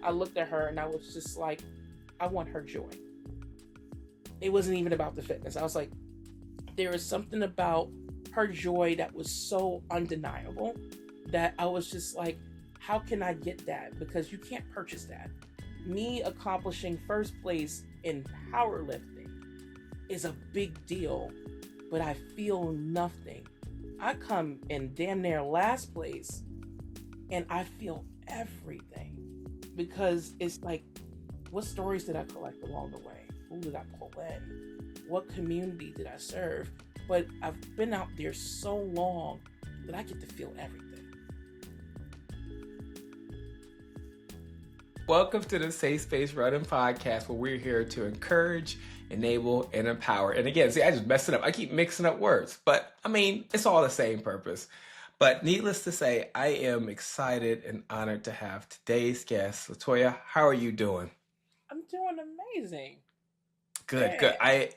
I looked at her and I was just like, I want her joy. It wasn't even about the fitness. I was like, there is something about her joy that was so undeniable that I was just like, how can I get that? Because you can't purchase that. Me accomplishing first place in powerlifting is a big deal, but I feel nothing. I come in damn near last place and I feel everything because it's like, what stories did I collect along the way? Who did I pull in? What community did I serve? But I've been out there so long that I get to feel everything. Welcome to the Safe Space Running Podcast, where we're here to encourage, enable, and empower. And again, see, I just messed it up. I keep mixing up words, but I mean, it's all the same purpose. But needless to say, I am excited and honored to have today's guest. Latoya, how are you doing? I'm doing amazing. Good, good. Yeah.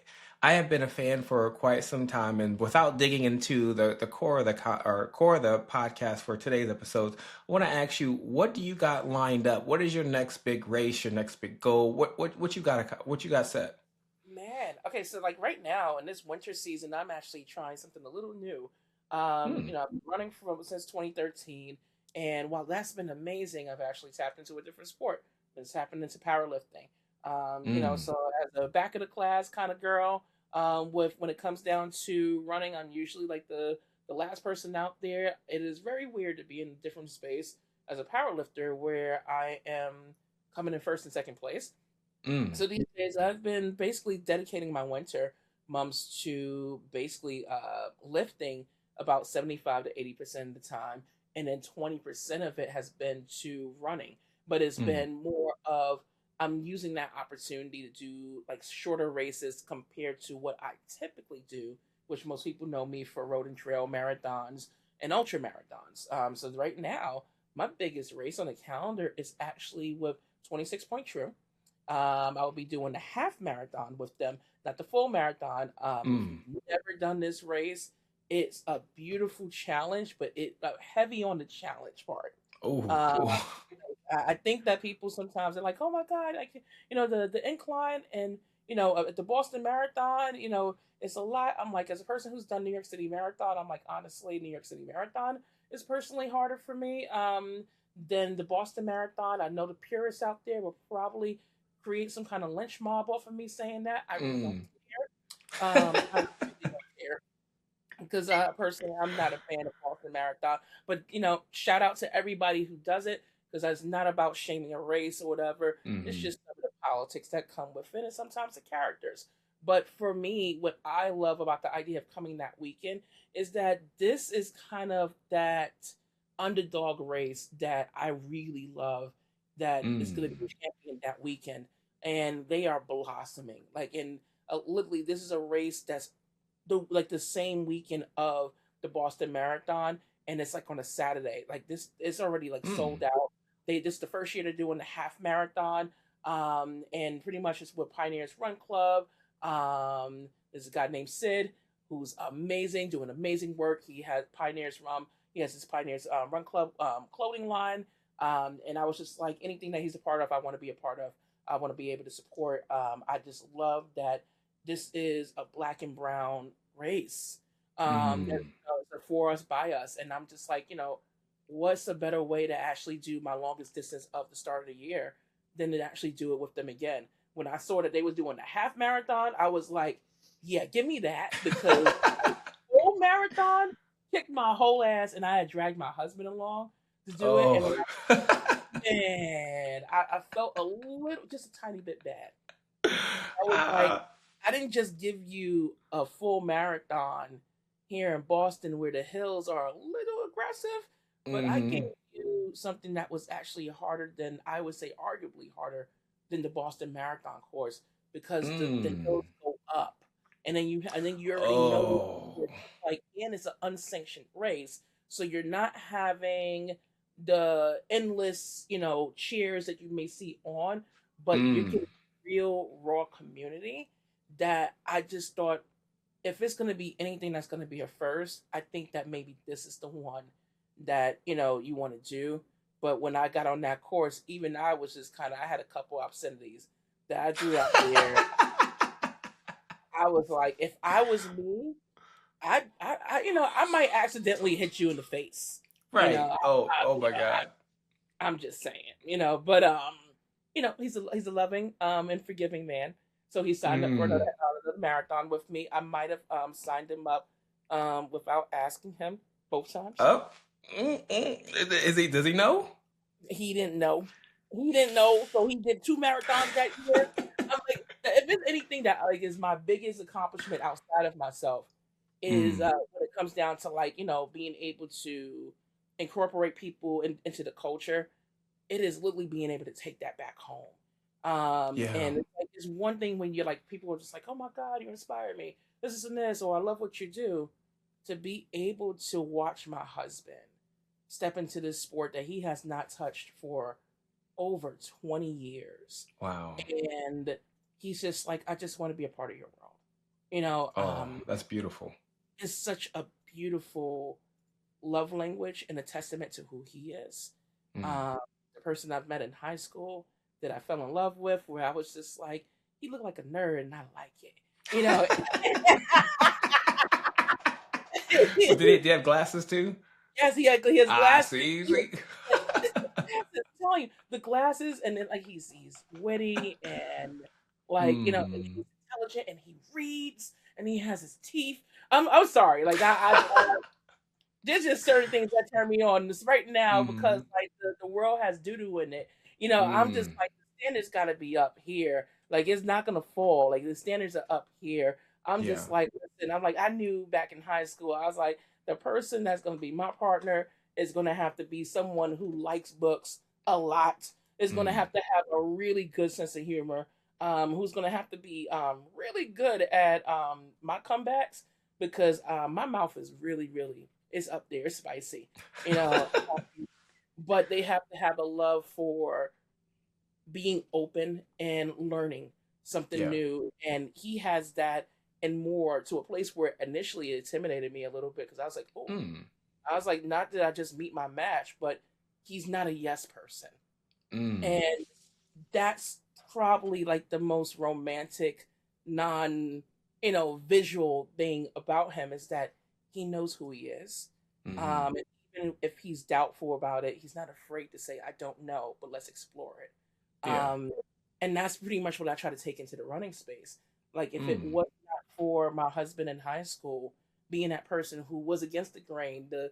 I have been a fan for quite some time, and without digging into the core of the core of the podcast for today's episode, I want to ask you, what do you got lined up? What is your next big race? Your next big goal? What you got set? Man, okay, so like right now in this winter season, I'm actually trying something a little new. Hmm. I've been running from since 2013, and while that's been amazing, I've actually tapped into a different sport. It's happened into powerlifting. Mm. So as a back of the class kind of girl, with when it comes down to running, I'm usually like the last person out there. It is very weird to be in a different space as a powerlifter where I am coming in first and second place. Mm. So these days, I've been basically dedicating my winter months to basically lifting about 75 to 80% of the time, and then 20% of it has been to running. But it's Mm. been more of I'm using that opportunity to do like shorter races compared to what I typically do, which most people know me for road and trail marathons and ultra marathons. So right now, my biggest race on the calendar is actually with 26 Point True. I will be doing the half marathon with them, not the full marathon. If Mm. you've never done this race, it's a beautiful challenge, but it heavy on the challenge part. Oh. Uh, Oh. I think that people sometimes are like, "Oh my God!" Like the incline and at the Boston Marathon, it's a lot. I'm like, as a person who's done New York City Marathon, I'm like, honestly, New York City Marathon is personally harder for me than the Boston Marathon. I know the purists out there will probably create some kind of lynch mob off of me saying that. I really don't Mm. care. I really don't care because personally, I'm not a fan of Boston Marathon. But shout out to everybody who does it because that's not about shaming a race or whatever. It's Mm. just some of the politics that come with it, and sometimes the characters. But for me, what I love about the idea of coming that weekend is that this is kind of that underdog race that I really love. That is going to be Mm. champion that weekend, and they are blossoming. Like, and literally, this is a race that's the same weekend of the Boston Marathon, and it's like on a Saturday. Like this, it's already like Mm. sold out. This is the first year they're doing the half marathon, and pretty much it's with Pioneers Run Club. There's a guy named Sid who's amazing, doing amazing work. He has Pioneers He has his Pioneers Run Club clothing line, and I was just like anything that he's a part of, I want to be a part of. I want to be able to support. I just love that this is a black and brown race. Mm. It's for us by us, and I'm just like, what's a better way to actually do my longest distance of the start of the year than to actually do it with them again? When I saw that they was doing the half marathon, I was like, yeah, give me that because full marathon kicked my whole ass, and I had dragged my husband along to do it, and Oh. when man, I felt a little, just a tiny bit bad. I was like, Ah. I didn't just give you a full marathon here in Boston where the hills are a little aggressive, but I gave Mhm. you something that was actually harder than I would say, arguably harder than the Boston Marathon course because the Mm. hills go up, and then you already know what Oh. it's like, and it's an unsanctioned race, so you're not having the endless cheers that you may see on, but you're Mm. getting real raw community that I just thought if it's going to be anything that's going to be a first, I think that maybe this is the one that you want to do. But when I got on that course, even I was just kind of, I had a couple obscenities that I threw out there. I was like, if I was me, I might accidentally hit you in the face. You know, Right. Oh my God. I'm just saying, he's a loving and forgiving man. So he signed up for Mm. another marathon with me. I might have signed him up without asking him both times. Oh. Is he? Does he know? He didn't know. He didn't know, so he did 2 marathons that year. I'm like, if it's anything that like is my biggest accomplishment outside of myself, is Mm. when it comes down to like being able to incorporate people into the culture. It is literally being able to take that back home. Yeah. And it's like it's one thing when you're like people are just like, oh my God, you inspire me. This is and this, or I love what you do. To be able to watch my husband step into this sport that he has not touched for over 20 years. Wow. And he's just like, I just want to be a part of your world. You know, Oh, that's beautiful. it's such a beautiful love language and a testament to who he is. Mm. Um, the person I've met in high school that I fell in love with, where I was just like, he looked like a nerd and I like it. You know, But did he have glasses too? yes, he has Ah, glasses. see, He, see. like, the glasses, I'm telling you, the glasses, and then like he's witty and like and Mm. he's intelligent and he reads and he has his teeth. I'm sorry, like there's just certain things that turn me on this right now because Mm. like the world has doo doo in it. I'm just Mm. like the standards got to be up here. Like it's not gonna fall. Like the standards are up here. I'm Yeah. just like, listen. I'm like, I knew back in high school. I was like, the person that's gonna be my partner is gonna have to be someone who likes books a lot. Is gonna Mm. have a really good sense of humor. Who's gonna have to be really good at my comebacks because my mouth is really it's up there. It's spicy, you know. But they have to have a love for being open and learning something Yeah. new. And he has that and more to a place where initially it intimidated me a little bit because I was like, oh, Mm. I was like, not that I just meet my match, but he's not a yes person. Mm. And that's probably like the most romantic, non, visual thing about him is that he knows who he is. Mm. And even if he's doubtful about it, he's not afraid to say, I don't know, but let's explore it. Yeah. And that's pretty much what I try to take into the running space. Like if it Mm. was not for my husband in high school being that person who was against the grain, the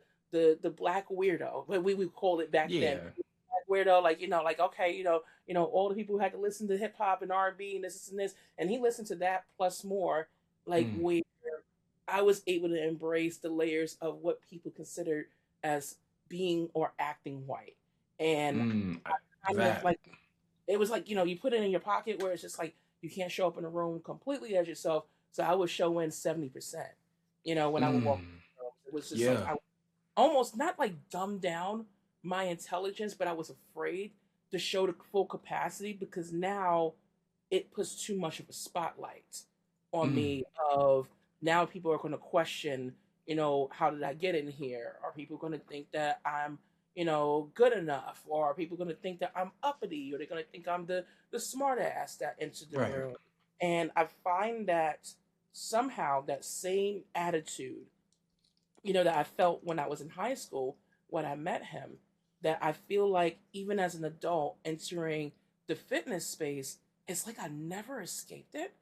black weirdo, what we would call it back then, Yeah. weirdo, like like okay, all the people who had to listen to hip hop and R&B and this and this, and he listened to that plus more, like Mm. where I was able to embrace the layers of what people considered as being or acting white, and Mm. kind of That. like it was like you put it in your pocket where it's just like you can't show up in a room completely as yourself. So I would show in 70%. When I would walk, Mm. it was just like Yeah. I almost not like dumb down my intelligence, but I was afraid to show the full capacity because now it puts too much of a spotlight on Mm. me of now people are going to question, how did I get in here? Are people going to think that I'm, good enough? Or are people going to think that I'm uppity? Or they're going to think I'm the smart ass that entered the Right. room? And I find that somehow that same attitude that I felt when I was in high school when I met him, that I feel like even as an adult entering the fitness space, it's like I never escaped it.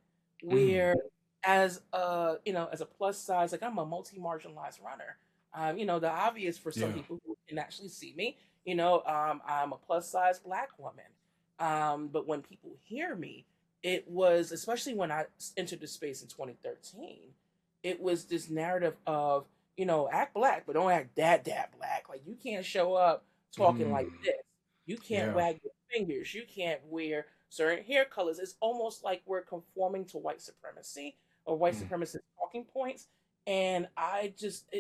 Mm. Where as a plus size, like I'm a multi marginalized runner. The obvious for some Yeah. people who can actually see me, I'm a plus size black woman. But when people hear me, it was especially when I entered the space in 2013. It was this narrative of act black, but don't act that black. Like you can't show up talking like Mm. this. You can't Yeah. wag your fingers. You can't wear certain hair colors. It's almost like we're conforming to white supremacy or white Mm. supremacist talking points. And it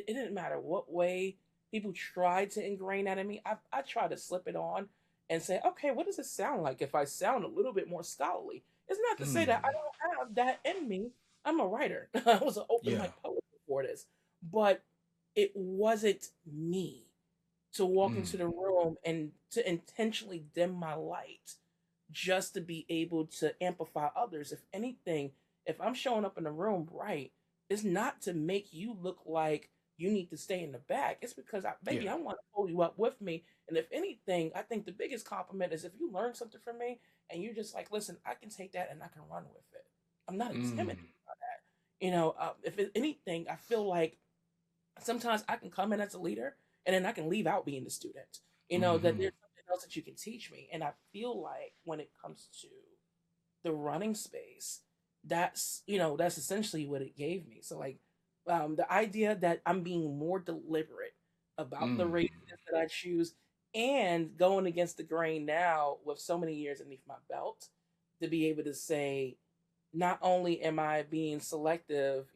didn't matter what way people tried to ingrain that in me. I tried to slip it on and say, okay, what does it sound like if I sound a little bit more scholarly? It's not to say that I Mm. don't have that in me. I'm a writer. I was an open Yeah. mic poet before this, but it wasn't me. to walk into Mm. the room and to intentionally dim my light just to be able to amplify others. If anything, if I'm showing up in the room right, it's not to make you look like you need to stay in the back. It's because baby, Yeah. I want to pull you up with me. And if anything, I think the biggest compliment is if you learn something from me and you're just like, listen, I can take that and I can run with it. I'm not intimidated Mm. by that. If anything, I feel like sometimes I can come in as a leader and then I can leave out being the student. That Hmm. there's something else that you can teach me. And I feel like when it comes to the running space, that's essentially what it gave me. So like the idea that I'm being more deliberate about the Mm. races that I choose and going against the grain now with so many years underneath my belt to be able to say, not only am I being selective,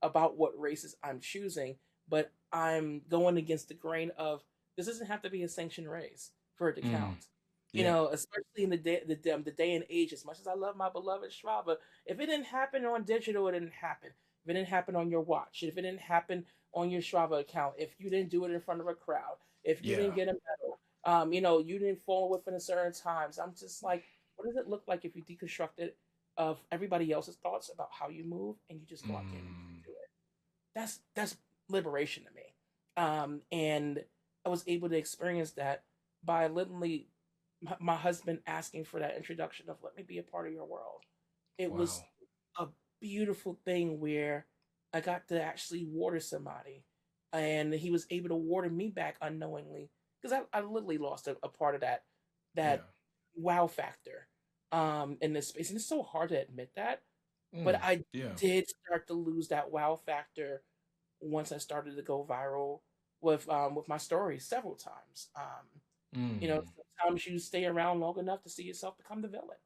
about what races I'm choosing, but I'm going against the grain of this doesn't have to be a sanctioned race for it to Mm. count. Yeah. Especially in the day and age. As much as I love my beloved Strava, if it didn't happen on digital, it didn't happen. If it didn't happen on your watch, if it didn't happen on your Strava account, if you didn't do it in front of a crowd, if you Yeah. didn't get a medal, you didn't fall within a certain times. I'm just like, what does it look like if you deconstruct it of everybody else's thoughts about how you move and you just clock in and Mm. do it? That's liberation to me. And I was able to experience that by literally my husband asking for that introduction of let me be a part of your world. It was Wow. a beautiful thing where I got to actually water somebody, and he was able to water me back unknowingly because I literally lost a part of that Yeah. wow factor in this space, and it's so hard to admit that, but Mm. I Yeah. did start to lose that wow factor once I started to go viral with my stories several times. Mm. Sometimes you stay around long enough to see yourself become the villain.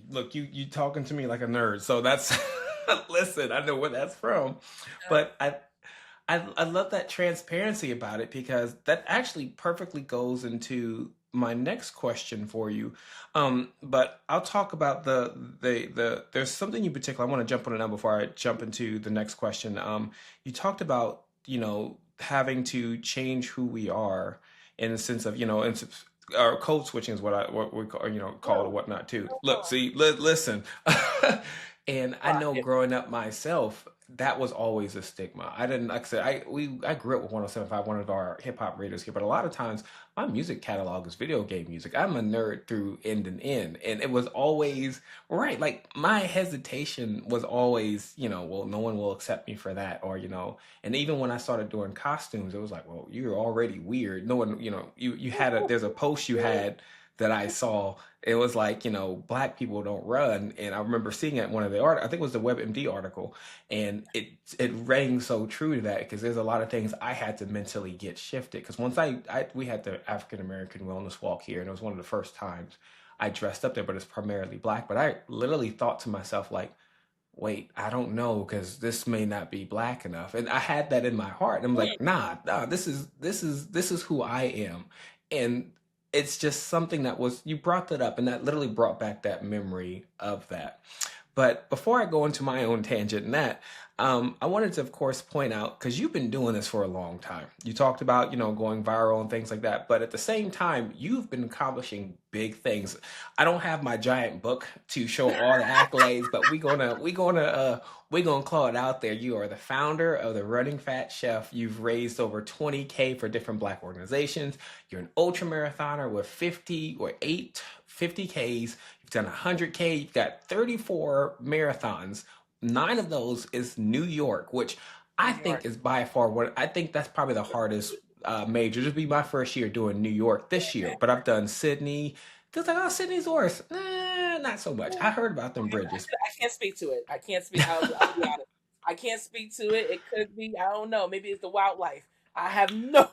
Look, you talking to me like a nerd, so that's listen. I know where that's from, Yeah. but I love that transparency about it because that actually perfectly goes into my next question for you. But I'll talk about there's something in particular I want to jump on it now before I jump into the next question. You talked about having to change who we are in the sense of or code switching is what we call, call it or No, whatnot too. Look, no. see, listen. And I Rock know it. growing up myself, that was always a stigma. I didn't, like I said, I grew up with 107.5, one of our hip hop radios here, but a lot of times my music catalog is video game music. I'm a nerd through end and end. And it was always right. Like my hesitation was always, well, no one will accept me for that. Or, and even when I started doing costumes, it was like, well, you're already weird. No one, you had there's a post you had that I saw. It was like, black people don't run. And I remember seeing it in one of the art, I think it was the WebMD article. And it rang so true to that because there's a lot of things I had to mentally get shifted. Because once we had the African American Wellness Walk here, and it was one of the first times I dressed up there, but it's primarily black. But I literally thought to myself, like, wait, I don't know because this may not be black enough. And I had that in my heart. And I'm like, nah, this is who I am. And it's just something that was you brought that up and that literally brought back that memory of that. But before I go into my own tangent and that, I wanted to, of course, point out because you've been doing this for a long time. You talked about, going viral and things like that. But at the same time, you've been accomplishing big things. I don't have my giant book to show all the accolades, but we're gonna call it out there. You are the founder of the Running Fat Chef. You've raised over 20K for different black organizations. You're an ultra marathoner with 50Ks. You've done 100K. You've got 34 marathons. 9 of those is New York, which I New think York. is by far I think that's probably the hardest major. Just be my first year doing New York this year, but I've done Sydney. Just like, oh, Sydney's worse. Nah, not so much. I heard about them bridges. I can't speak to it. I can't speak. I'll be honest. I can't speak to it. It could be. I don't know. Maybe it's the wildlife. I have no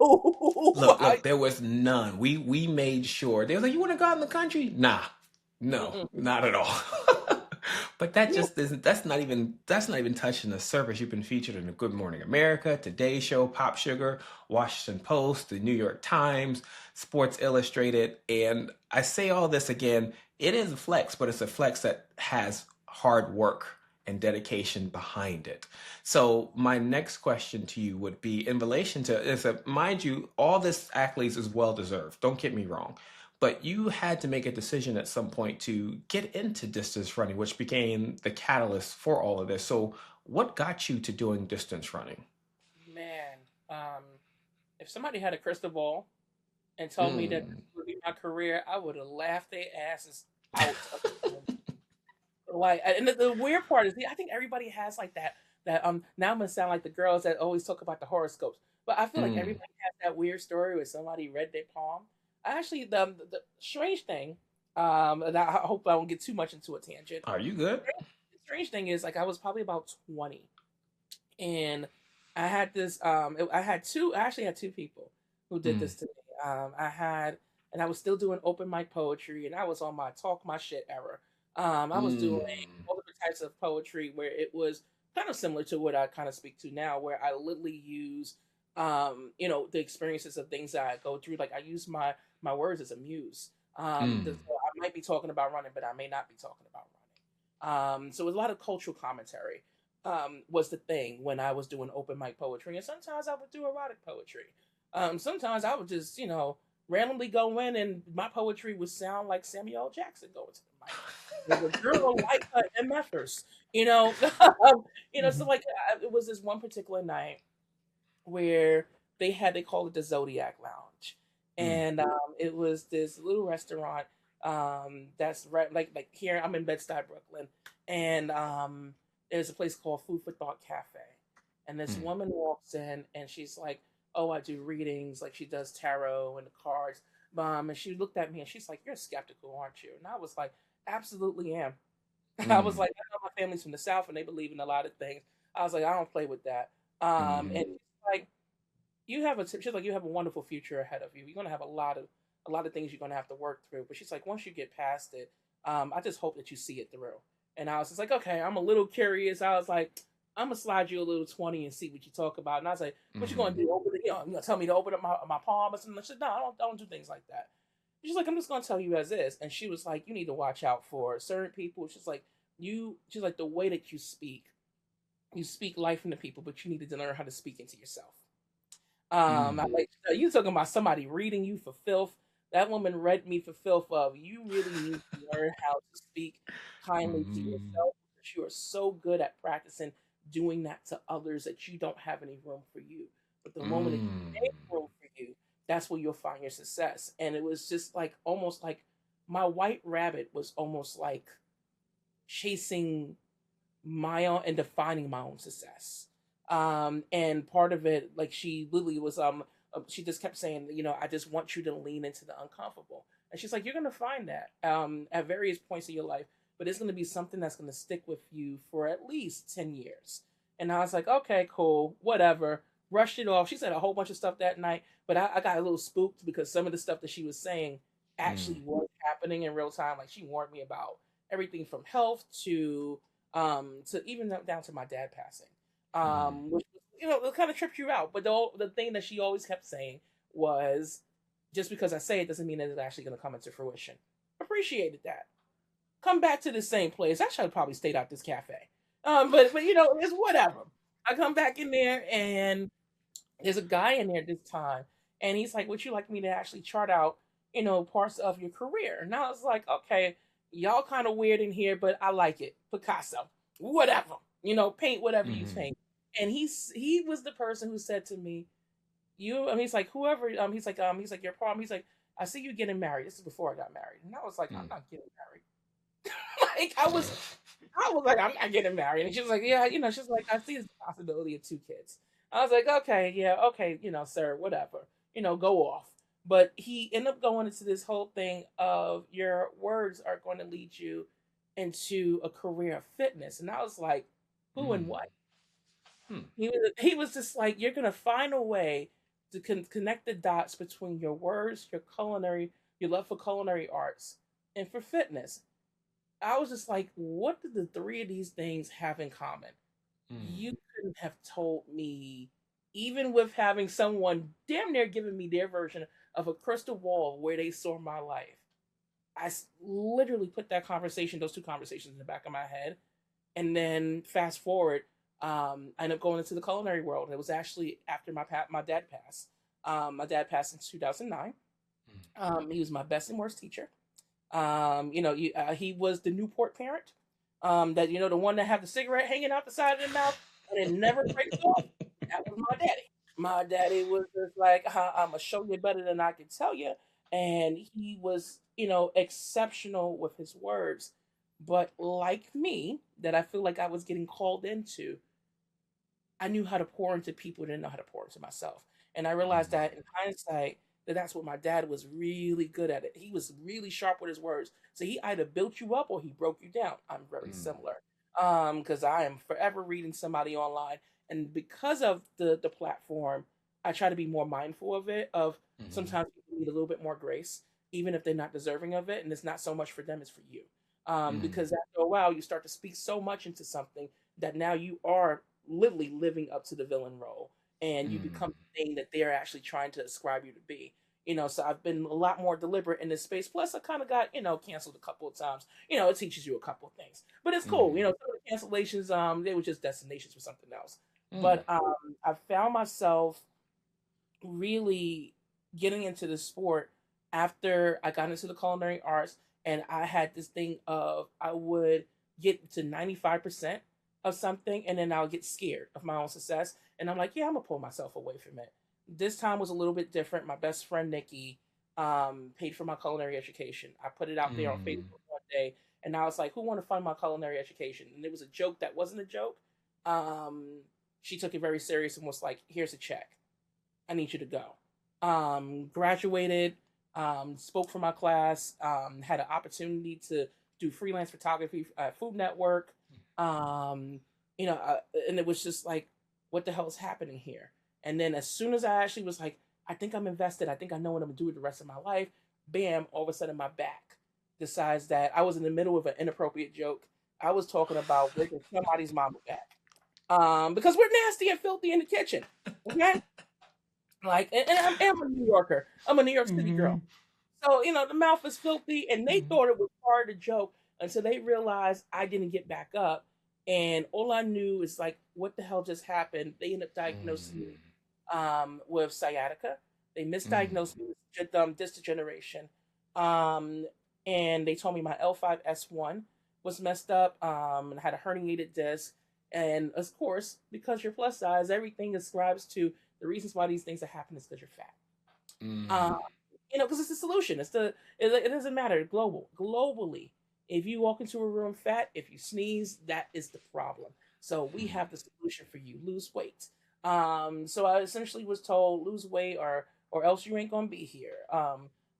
Look, idea. there was none. We made sure. They was like, you want to go out in the country? Nah, no, Mm-mm. not at all. But that just isn't. That's not even touching the surface. You've been featured in the Good Morning America, Today Show, Pop Sugar, Washington Post, the New York Times, Sports Illustrated, and I say all this again. It is a flex, but it's a flex that has hard work and dedication behind it. So my next question to you would be in relation to is that, mind you, all this accolades is well deserved. Don't get me wrong. But you had to make a decision at some point to get into distance running, which became the catalyst for all of this. So what got you to doing distance running? Man, um, if somebody had a crystal ball and told me that this Mm. would be my career, I would have laughed their asses out of the room. Like, and the weird part is, I think everybody has like that. Now I'm gonna sound like the girls that always talk about the horoscopes, but I feel like Mm. everybody has that weird story where somebody read their palm. Actually, the strange thing, and I hope I don't get too much into a tangent. Are you good? The strange thing is, like, I was probably about 20, and I had this. I had two. I actually had two people who did Mm. this to me. I had, and I was still doing open mic poetry, and I was on my talk my shit era. I was doing Mm. all different types of poetry where it was kind of similar to what I kind of speak to now, where I literally use, the experiences of things that I go through. Like I use my words as a muse. Mm. So I might be talking about running, but I may not be talking about running. So it was a lot of cultural commentary. Was the thing when I was doing open mic poetry, and sometimes I would do erotic poetry. Sometimes I would just, randomly go in, and my poetry would sound like Samuel L. Jackson going to the mic. There's a girl like her MFers, you know, so Mhm. like it was this one particular night where they called it the Zodiac Lounge, Mm. and it was this little restaurant that's right like here I'm in Bed-Stuy, Brooklyn, and there's a place called Food for Thought Cafe, and this Mm. woman walks in and she's like, "Oh, I do readings, like she does tarot and the cards." And she looked at me and she's like, "You're skeptical, aren't you?" And I was like, "Absolutely am." I was Mm. like, "I know my family's from the South and they believe in a lot of things." I was like, "I don't play with that." And Mm. she's like, she's like, "You have a wonderful future ahead of you. You're gonna have a lot of things you're gonna have to work through." But she's like, "Once you get past it, I just hope that you see it through." And I was just like, "Okay, I'm a little curious." I was like, "I'm gonna slide you a little 20 and see what you talk about." And I was like, "What you gonna Mm. do? You gonna tell me to open up my palm or something?" She said, "No, I don't do things like that." She's like, "I'm just gonna tell you as is." And she was like, "You need to watch out for certain people." She's like, "The way that you speak life into people, but you need to learn how to speak into yourself." I Mm. like, you talking about somebody reading you for filth. That woman read me for filth of you really need to learn how to speak kindly to Mm. yourself, because you are so good at practicing doing that to others that you don't have any room for you. But the moment that you make Mm. room for you, that's where you'll find your success. And it was just like almost like my white rabbit was almost like chasing my own and defining my own success. And part of it, like she literally was, she just kept saying, "I just want you to lean into the uncomfortable." And she's like, "You're gonna find that at various points in your life, but it's gonna be something that's gonna stick with you for at least 10 years." And I was like, "Okay, cool, whatever." Rushed it off. She said a whole bunch of stuff that night, but I got a little spooked because some of the stuff that she was saying Mm. actually was happening in real time. Like she warned me about everything from health to even down to my dad passing, Mm. which it kind of tripped you out. But the thing that she always kept saying was, "Just because I say it doesn't mean that it's actually going to come into fruition." Appreciated that. Come back to the same place. I should have probably stayed out this cafe. But it's whatever. I come back in there and there's a guy in there this time, and he's like, "Would you like me to actually chart out, parts of your career?" And I was like, "Okay, y'all kind of weird in here, but I like it. Picasso, whatever, paint whatever you Mm. paint." And he was the person who said to me, he's like, "Whoever," he's like, "Your problem." He's like, "I see you getting married." This is before I got married, and I was like, "I'm Mm. not getting married." Like I was like, "I'm not getting married." And she was like, "Yeah, she's like, I see the possibility of two kids." I was like, "Okay, yeah, okay, sir, whatever, go off." But he ended up going into this whole thing of your words are going to lead you into a career of fitness. And I was like, who and Mm. what? Mm. He was just like, "You're going to find a way to connect the dots between your words, your love for culinary arts, and for fitness." I was just like, what do the three of these things have in common? Mm. You couldn't have told me, even with having someone damn near giving me their version of a crystal ball where they saw my life. Literally put those two conversations in the back of my head, And then fast forward, I ended up going into the culinary world. And it was actually after my dad passed. My dad passed in 2009. He was my best and worst teacher. He was the Newport parent. That the one that have the cigarette hanging out the side of the mouth and it never breaks off. That was my daddy. My daddy was just like, I'm gonna show you better than I can tell you, and he was, exceptional with his words. But like me, that I feel like I was getting called into, I knew how to pour into people, didn't know how to pour into myself. And I realized Mm. that in hindsight, that's what my dad was really good at it. He was really sharp with his words. So he either built you up or he broke you down. I'm very Mm. similar. Because I am forever reading somebody online. And because of the platform, I try to be more mindful of it, of Mhm. sometimes people need a little bit more grace, even if they're not deserving of it. And it's not so much for them, it's for you. Mm. Because after a while, you start to speak so much into something that now you are literally living up to the villain role and you Mm. become the thing that they're actually trying to ascribe you to be. So I've been a lot more deliberate in this space. Plus, I kind of got, canceled a couple of times. It teaches you a couple of things, but it's cool. Mm. Some of the cancellations, they were just destinations for something else. Mm. But I found myself really getting into the sport after I got into the culinary arts, and I had this thing of I would get to 95% of something and then I'll get scared of my own success. And I'm like, yeah, I'm gonna pull myself away from it. This time was a little bit different. My best friend Nikki paid for my culinary education. I put it out there on Mm. Facebook one day and I was like, who want to fund my culinary education? And it was a joke that wasn't a joke. She took it very serious and was like, here's a check. I need you to go. Graduated, spoke for my class, had an opportunity to do freelance photography at Food Network. Um, and it was just like, what the hell is happening here? And then as soon as I actually was like, I think I'm invested, I think I know what I'm gonna do with the rest of my life, bam, all of a sudden my back decides that I was in the middle of an inappropriate joke. I was talking about breaking somebody's mama back. Because we're nasty and filthy in the kitchen. Okay? Like, I'm a New Yorker. I'm a New York City girl. Mhm. So, the mouth is filthy, and they Mhm. thought it was part of the joke until they realized I didn't get back up. And all I knew is like, what the hell just happened? They ended up diagnosing me Mm. with sciatica. They Mm. misdiagnosed me with disc degeneration. Um, and they told me my L5S1 was messed up and had a herniated disc. And of course, because you're plus size, everything ascribes to the reasons why these things are happening is because you're fat. Mm. Uh, because it's the solution. It doesn't matter globally. If you walk into a room fat, if you sneeze, that is the problem. So we Mm. have the solution for you. Lose weight. So I essentially was told lose weight or else you ain't gonna be here.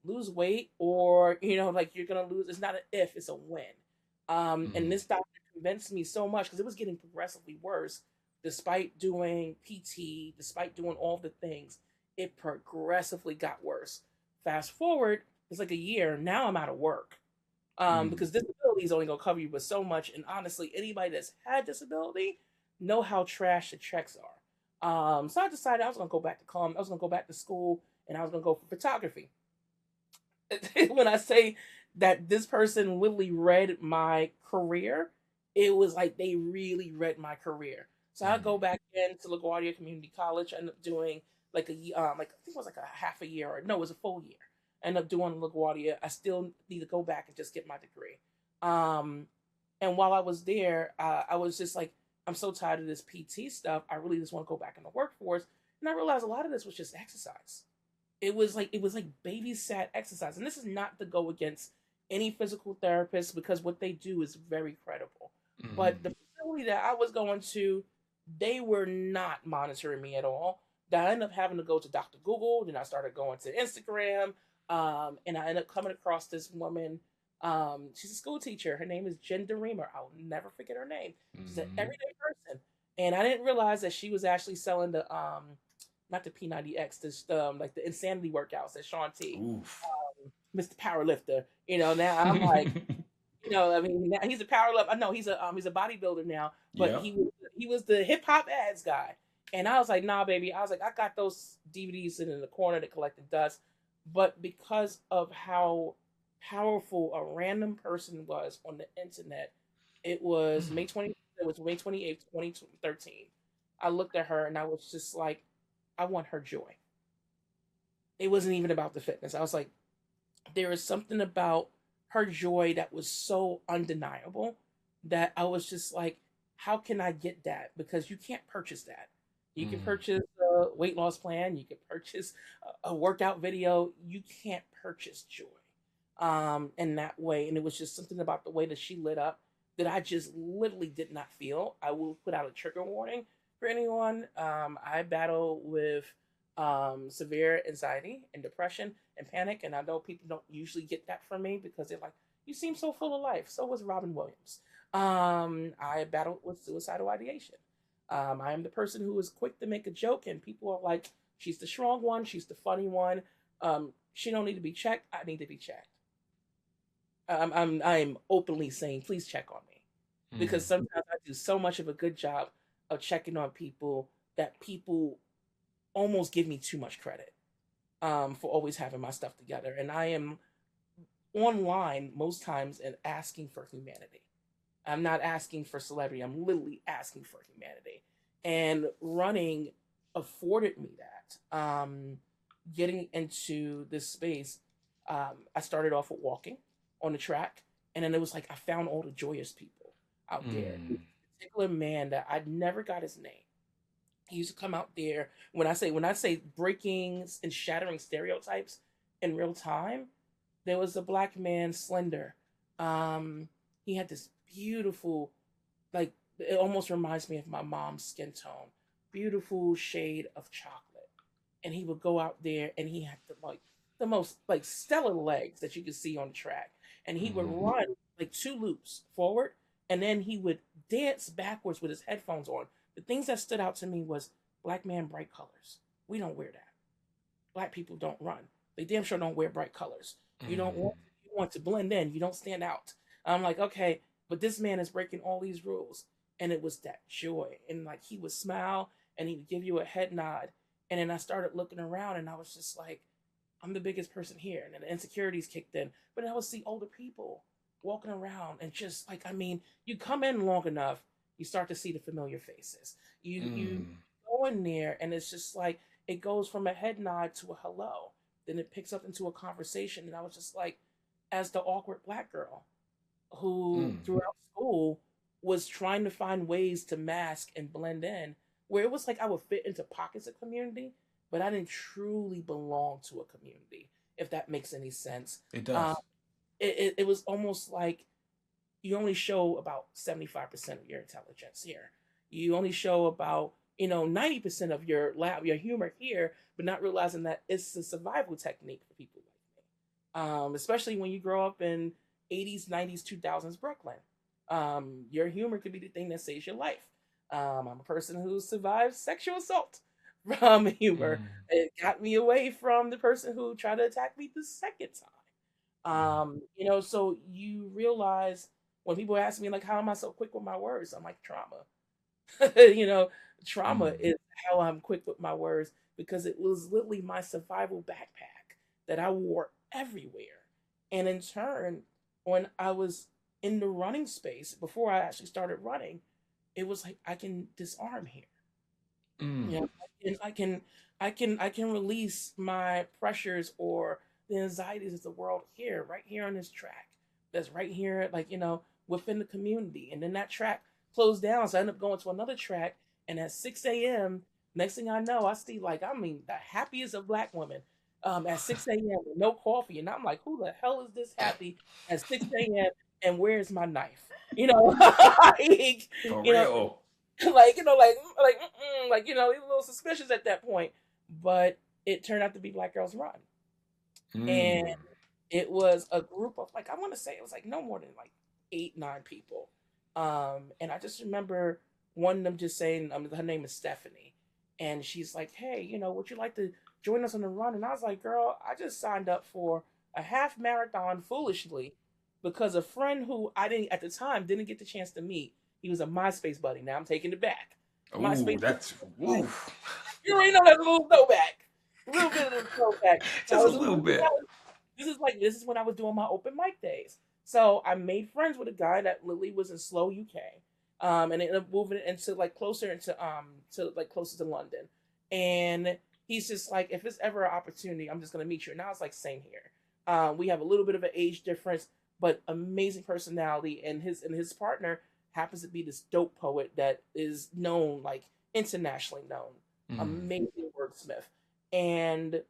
Lose weight or like you're gonna lose. It's not an if, it's a when. And Mm. this doctor convinced me so much because it was getting progressively worse, despite doing PT, despite doing all the things it progressively got worse. Fast forward, it's like a year. Now I'm out of work. Mm. Because disability is only gonna cover you but so much. And honestly, anybody that's had disability know how trash the checks are. So I decided I was gonna go back to I was gonna go back to school and I was gonna go for photography. When I say that this person literally read my career, it was like they really read my career. So I go Mm. back into LaGuardia Community College. I end up doing like like I think it was like a half a year or no, it was a full year. I end up doing LaGuardia. I still need to go back and just get my degree. Um, and while I was there, I was just like, I'm so tired of this PT stuff. I really just want to go back in the workforce. And I realized a lot of this was just exercise. It was like babysat exercise, and this is not to go against any physical therapist because what they do is very credible. But Mm. the facility that I was going to, they were not monitoring me at all. That I ended up having to go to Dr. Google. Then I started going to Instagram, and I ended up coming across this woman. She's a school teacher. Her name is Jen DeReamer. I'll never forget her name. She's an Mm. everyday person, and I didn't realize that she was actually selling the not the P90X, like the insanity workouts at Shauntay, Oof. Mr. Powerlifter. Now I'm like, I mean, now he's a powerlifter. I know he's a bodybuilder now, but Yep. he was the hip hop ads guy. And I was like, nah, baby. I was like, I got those DVDs sitting in the corner that collected dust. But because of how powerful a random person was on the internet, It was Mm. May 20. It was May 28th, 2013. I looked at her and I was just like, I want her joy. It wasn't even about the fitness. I was like, there is something about her joy that was so undeniable that I was just like, how can I get that? Because you can't purchase that. You can Mm. purchase a weight loss plan, you can purchase a workout video. You can't purchase joy in that way. And it was just something about the way that she lit up that I just literally did not feel. I will put out a trigger warning for anyone. I battle with severe anxiety and depression and panic, and I know people don't usually get that from me because they're like, "You seem so full of life." So was Robin Williams. I battled with suicidal ideation. I am the person who is quick to make a joke, and people are like, "She's the strong one. She's the funny one. She don't need to be checked. I need to be checked." I'm openly saying, please check on me, because Mm. sometimes I do so much of a good job of checking on people that people almost give me too much credit for always having my stuff together, and I am online most times and asking for humanity. I'm not asking for celebrity. I'm literally asking for humanity. And running afforded me that. Getting into this space, I started off with walking on the track, and then it was like I found all the joyous people out there. This Mm. particular man that I never got his name. He used to come out there. When I say breaking and shattering stereotypes in real time, there was a black man, slender. Um, he had this beautiful, like, it almost reminds me of my mom's skin tone, beautiful shade of chocolate. And he would go out there and he had the most like stellar legs that you could see on the track. And he would Mm. run like two loops forward, and then he would dance backwards with his headphones on. The things that stood out to me was black man bright colors. We don't wear that. Black people don't run. They damn sure don't wear bright colors. You don't Mm. want you want to blend in. You don't stand out. I'm like, okay, but this man is breaking all these rules, and it was that joy. And like he would smile and he would give you a head nod, and then I started looking around, and I was just like, I'm the biggest person here, and then the insecurities kicked in. But I would see older people walking around, and just like, I mean, you come in long enough, you start to see the familiar faces. You Mm. go in there, and it's just like it goes from a head nod to a hello, then it picks up into a conversation, and I was just like, as the awkward black girl who Mm. throughout school was trying to find ways to mask and blend in, where it was like I would fit into pockets of community, but I didn't truly belong to a community, if that makes any sense. It Um, does. it was almost like you only show about 75% of your intelligence here. You only show about 90% of your humor here, but not realizing that it's a survival technique for people like me. Especially when you grow up in 80s, 90s, 2000s Brooklyn. Your humor could be the thing that saves your life. I'm a person who survived sexual assault from humor. Mm. It got me away from the person who tried to attack me the second time. Mm. So you realize when people ask me like, how am I so quick with my words? I'm like, trauma. you know, trauma Mm. is how I'm quick with my words, because it was literally my survival backpack that I wore everywhere. And in turn, when I was in the running space before I actually started running, it was like I can disarm here. You Mm. know, I can release my pressures or the anxieties of the world here, right here on this track. That's right here, like within the community. And then that track closed down, so I ended up going to another track. And at 6 a.m., next thing I know, I see like the happiest of black women. At 6 a.m. with no coffee, and I'm like, who the hell is this happy at 6 a.m. and where's my knife? Like, For you know, real. a little suspicious at that point. But it turned out to be Black Girls Run, and Mm. it was a group of like I want to say it was like no more than like 8, 9 people. And I just remember one of them just saying, her name is Stephanie, and she's like, "Hey, would you like to join us on the run?" And I was like, "Girl, I just signed up for a half marathon foolishly because a friend who I didn't at the time didn't get the chance to meet. He was a MySpace buddy. Now I'm taking it back. Ooh, MySpace that's buddy. oof. You already know that's a little throwback, a little bit of a throwback. So I Just a was little bit. this is when I was doing my open mic days. So I made friends with a guy that literally was in Slough, UK, and ended up moving into like closer into to like closer to London, and he's just like, if it's ever an opportunity, I'm just gonna meet you. And I was like, same here. We have a little bit of an age difference, but amazing personality, and his partner happens to be this dope poet that is known, like internationally known, Mm. amazing wordsmith, and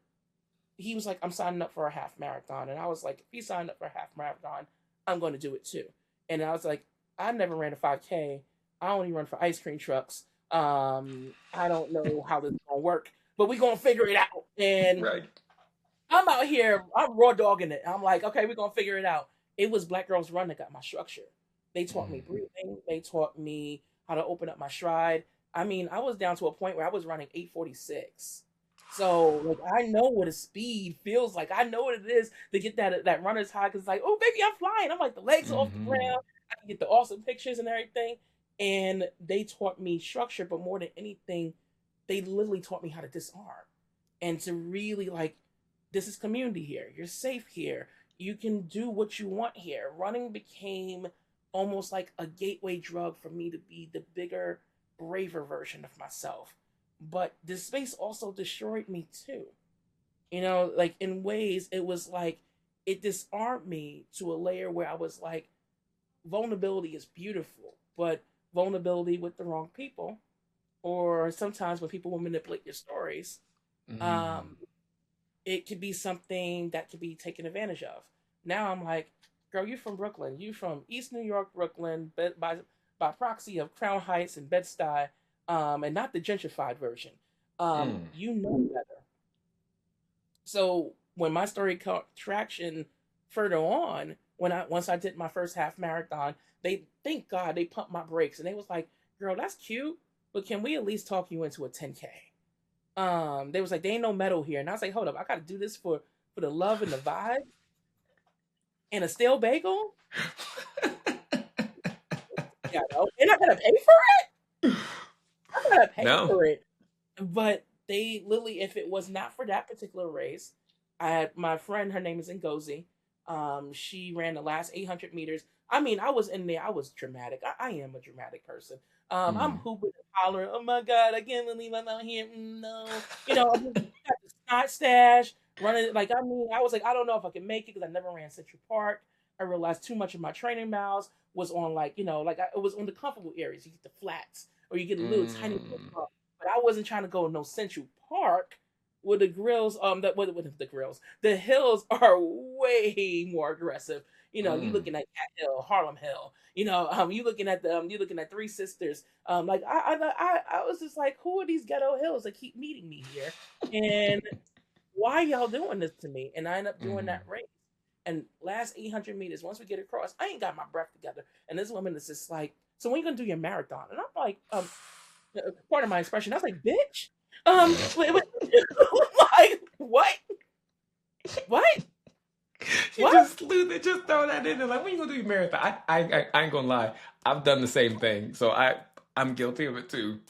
he was like, I'm signing up for a half marathon. And I was like, if he signed up for a half marathon, I'm going to do it too. And I was like, I never ran a 5K. I only run for ice cream trucks. I don't know how this is going to work, but we're going to figure it out. And Right. I'm out here, I'm raw dogging it. I'm like, okay, we're going to figure it out. It was Black Girls Run that got my structure. They taught me Mm. breathing. They taught me how to open up my stride. I mean, I was down to a point where I was running 8:46. So like I know what a speed feels like. I know what it is to get that runner's high because it's like, oh baby, I'm flying. I'm like the legs are off the Hmm. ground. I can get the awesome pictures and everything. And they taught me structure, but more than anything, they literally taught me how to disarm and to really like, this is community here. You're safe here. You can do what you want here. Running became almost like a gateway drug for me to be the bigger, braver version of myself. But this space also destroyed me too. You know, like in ways, it was like it disarmed me to a layer where I was like, vulnerability is beautiful, but vulnerability with the wrong people, or sometimes when people will manipulate your stories, Mm. um, it could be something that could be taken advantage of. Now I'm like, girl, you from Brooklyn. You from East New York, Brooklyn, by proxy of Crown Heights and Bed-Stuy, and not the gentrified version. Mm. You know better. So when my story caught traction further on, when I once I did my first half marathon, they thank God they pumped my brakes and they was like, "Girl, that's cute, but can we at least talk you into a 10K?" They was like, "They ain't no medal here," and I was like, "Hold up, I got to do this for the love and the vibe and a stale bagel." Yeah, no, and I gotta pay for it. I gotta pay No. for it. But they literally, if it was not for that particular race, I had my friend, her name is Ngozi. She ran the last 800 meters. I mean, I was in there, I was dramatic. I am a dramatic person. I'm Mm. hooping and hollering, oh my God, I can't believe I'm out here. No. You know, I just got the snot stash running. Like, I mean, I was like, I don't know if I can make it because I never ran Central Park. I realized too much of my training miles was on, like, you know, like it was on the comfortable areas. You get the flats or you get a little tiny bit Mm. of, but I wasn't trying to go no Central Park where the grills, that what the grills, the hills are way more aggressive. You know, you Mm. looking at Cat Hill, Harlem Hill. You know, you looking at Three Sisters. Like I was just like, who are these ghetto hills that keep meeting me here? And why y'all doing this to me? And I end up doing Mm. that race. And last 800 meters, once we get across, I ain't got my breath together. And this woman is just like, so when you gonna do your marathon? And I'm like, part of my expression. I was like, bitch. Wait, wait. Like, what? What? You What? just lose it, just throw that in there. Like, when you gonna do your marathon? I ain't gonna lie. I've done the same thing, so I'm guilty of it too.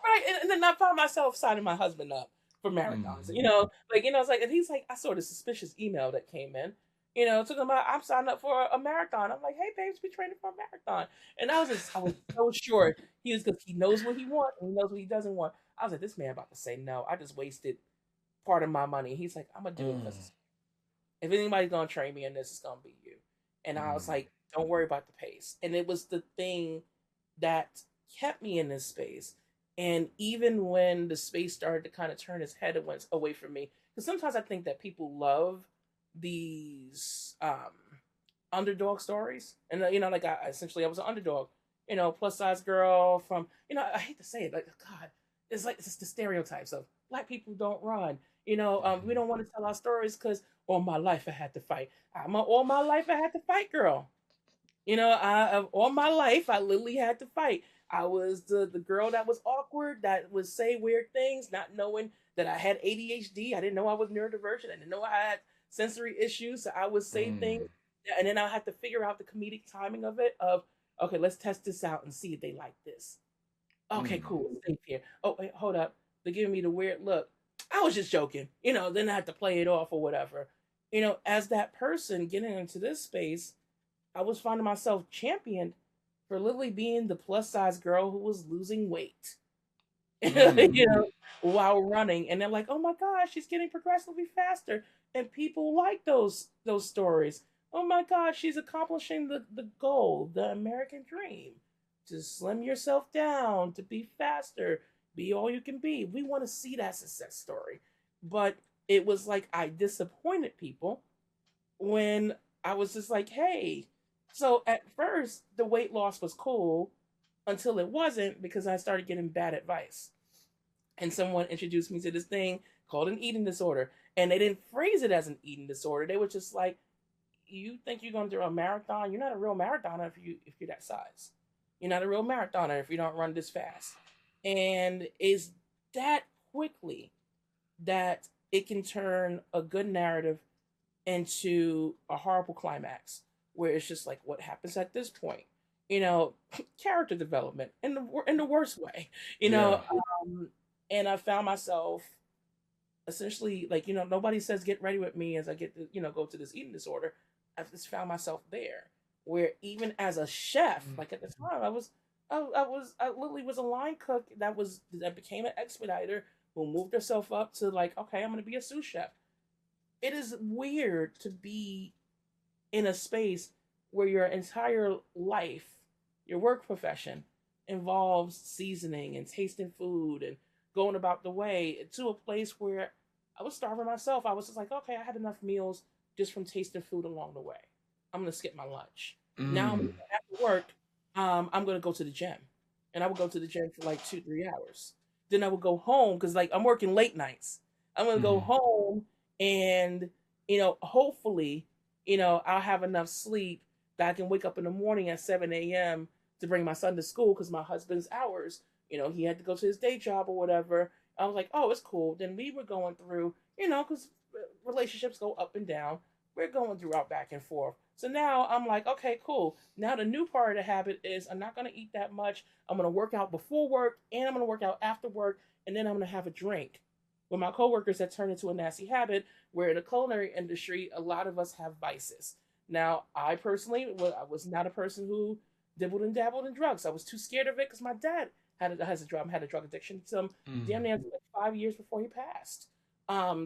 Right. And then I found myself signing my husband up for marathons. Mm. You know, like, you know, it's like, and he's like, I saw the suspicious email that came in, you know, talking about I'm signing up for a marathon. I'm like, hey, babes, we training for a marathon. And I was so sure he was, because he knows what he wants and he knows what he doesn't want. I was like, this man about to say no. I just wasted part of my money. He's like, I'm going to do it because Mm. if anybody's gonna train me in this, it's gonna be you. And I was Mm. like, don't worry about the pace. And it was the thing that kept me in this space. And even when the space started to kind of turn its head, it went away from me. Because sometimes I think that people love these underdog stories. And you know, like I was an underdog, you know, plus size girl from, you know, I hate to say it, like God, it's like it's just the stereotypes of black people don't run. You know, we Mhm. don't want to tell our stories because all my life I had to fight. All my life I had to fight, girl. You know, all my life I literally had to fight. I was the girl that was awkward, that would say weird things, not knowing that I had ADHD. I didn't know I was neurodivergent. I didn't know I had sensory issues. So I would say things, Mm. and then I had to figure out the comedic timing of it. Of okay, let's test this out and see if they like this. Okay, Mm. cool, safe here. Oh, wait, hold up. They're giving me the weird look. I was just joking. You know, then I had to play it off or whatever. You know, as that person getting into this space, I was finding myself championed for literally being the plus size girl who was losing weight, Mm. you know, while running. And they're like, "Oh my gosh, she's getting progressively faster," and people like those stories. Oh my gosh, she's accomplishing the goal, the American dream, to slim yourself down, to be faster, be all you can be. We want to see that success story, but it was like I disappointed people when I was just like, hey. So at first, the weight loss was cool until it wasn't because I started getting bad advice. And someone introduced me to this thing called an eating disorder. And they didn't phrase it as an eating disorder. They were just like, you think you're going to do a marathon? You're not a real marathoner if you're that size. You're not a real marathoner if you don't run this fast. And is that quickly that it can turn a good narrative into a horrible climax where it's just like what happens at this point, you know, character development in the worst way, you Yeah. know. And I found myself essentially like, you know, nobody says get ready with me as I get to, you know, go to this eating disorder. I just found myself there where even as a chef, like at the time I literally was a line cook that became an expediter who moved herself up to like, okay, I'm gonna be a sous chef. It is weird to be in a space where your entire life, your work profession, involves seasoning and tasting food and going about the way to a place where I was starving myself. I was just like, okay, I had enough meals just from tasting food along the way. I'm gonna skip my lunch. Now Mm. after work, I'm gonna go to the gym, and I would go to the gym for like 2 3 hours. Then I would go home because like I'm working late nights. I'm gonna go Mm. home and hopefully I'll have enough sleep that I can wake up in the morning at 7 a.m. to bring my son to school because my husband's hours, he had to go to his day job or whatever. I was like, oh, it's cool. Then we were going through, because relationships go up and down. We're going through our back and forth. So now I'm like, okay, cool. Now the new part of the habit is I'm not going to eat that much. I'm going to work out before work and I'm going to work out after work. And then I'm going to have a drink. With my coworkers, that turned into a nasty habit where in the culinary industry, a lot of us have vices. Now, I personally, I was not a person who dibbled and dabbled in drugs. I was too scared of it because my dad had a drug addiction some damn Mm. near like 5 years before he passed.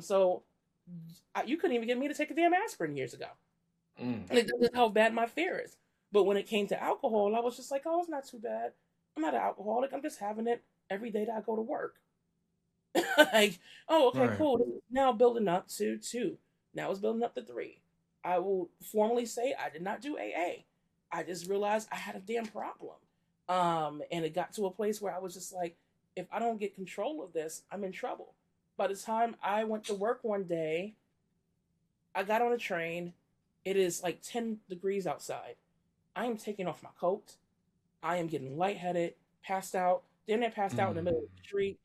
So you couldn't even get me to take a damn aspirin years ago. Mm. And it how bad my fear is. But when it came to alcohol, I was just like, oh, it's not too bad. I'm not an alcoholic. I'm just having it every day that I go to work. Like, oh, okay, Right. cool. This is now building up to two. Now it's building up to three. I will formally say I did not do AA. I just realized I had a damn problem. And it got to a place where I was just like, if I don't get control of this, I'm in trouble. By the time I went to work one day, I got on a train. It is like 10 degrees outside. I am taking off my coat. I am getting lightheaded, passed out. Then I passed out in the Mm. middle of the street.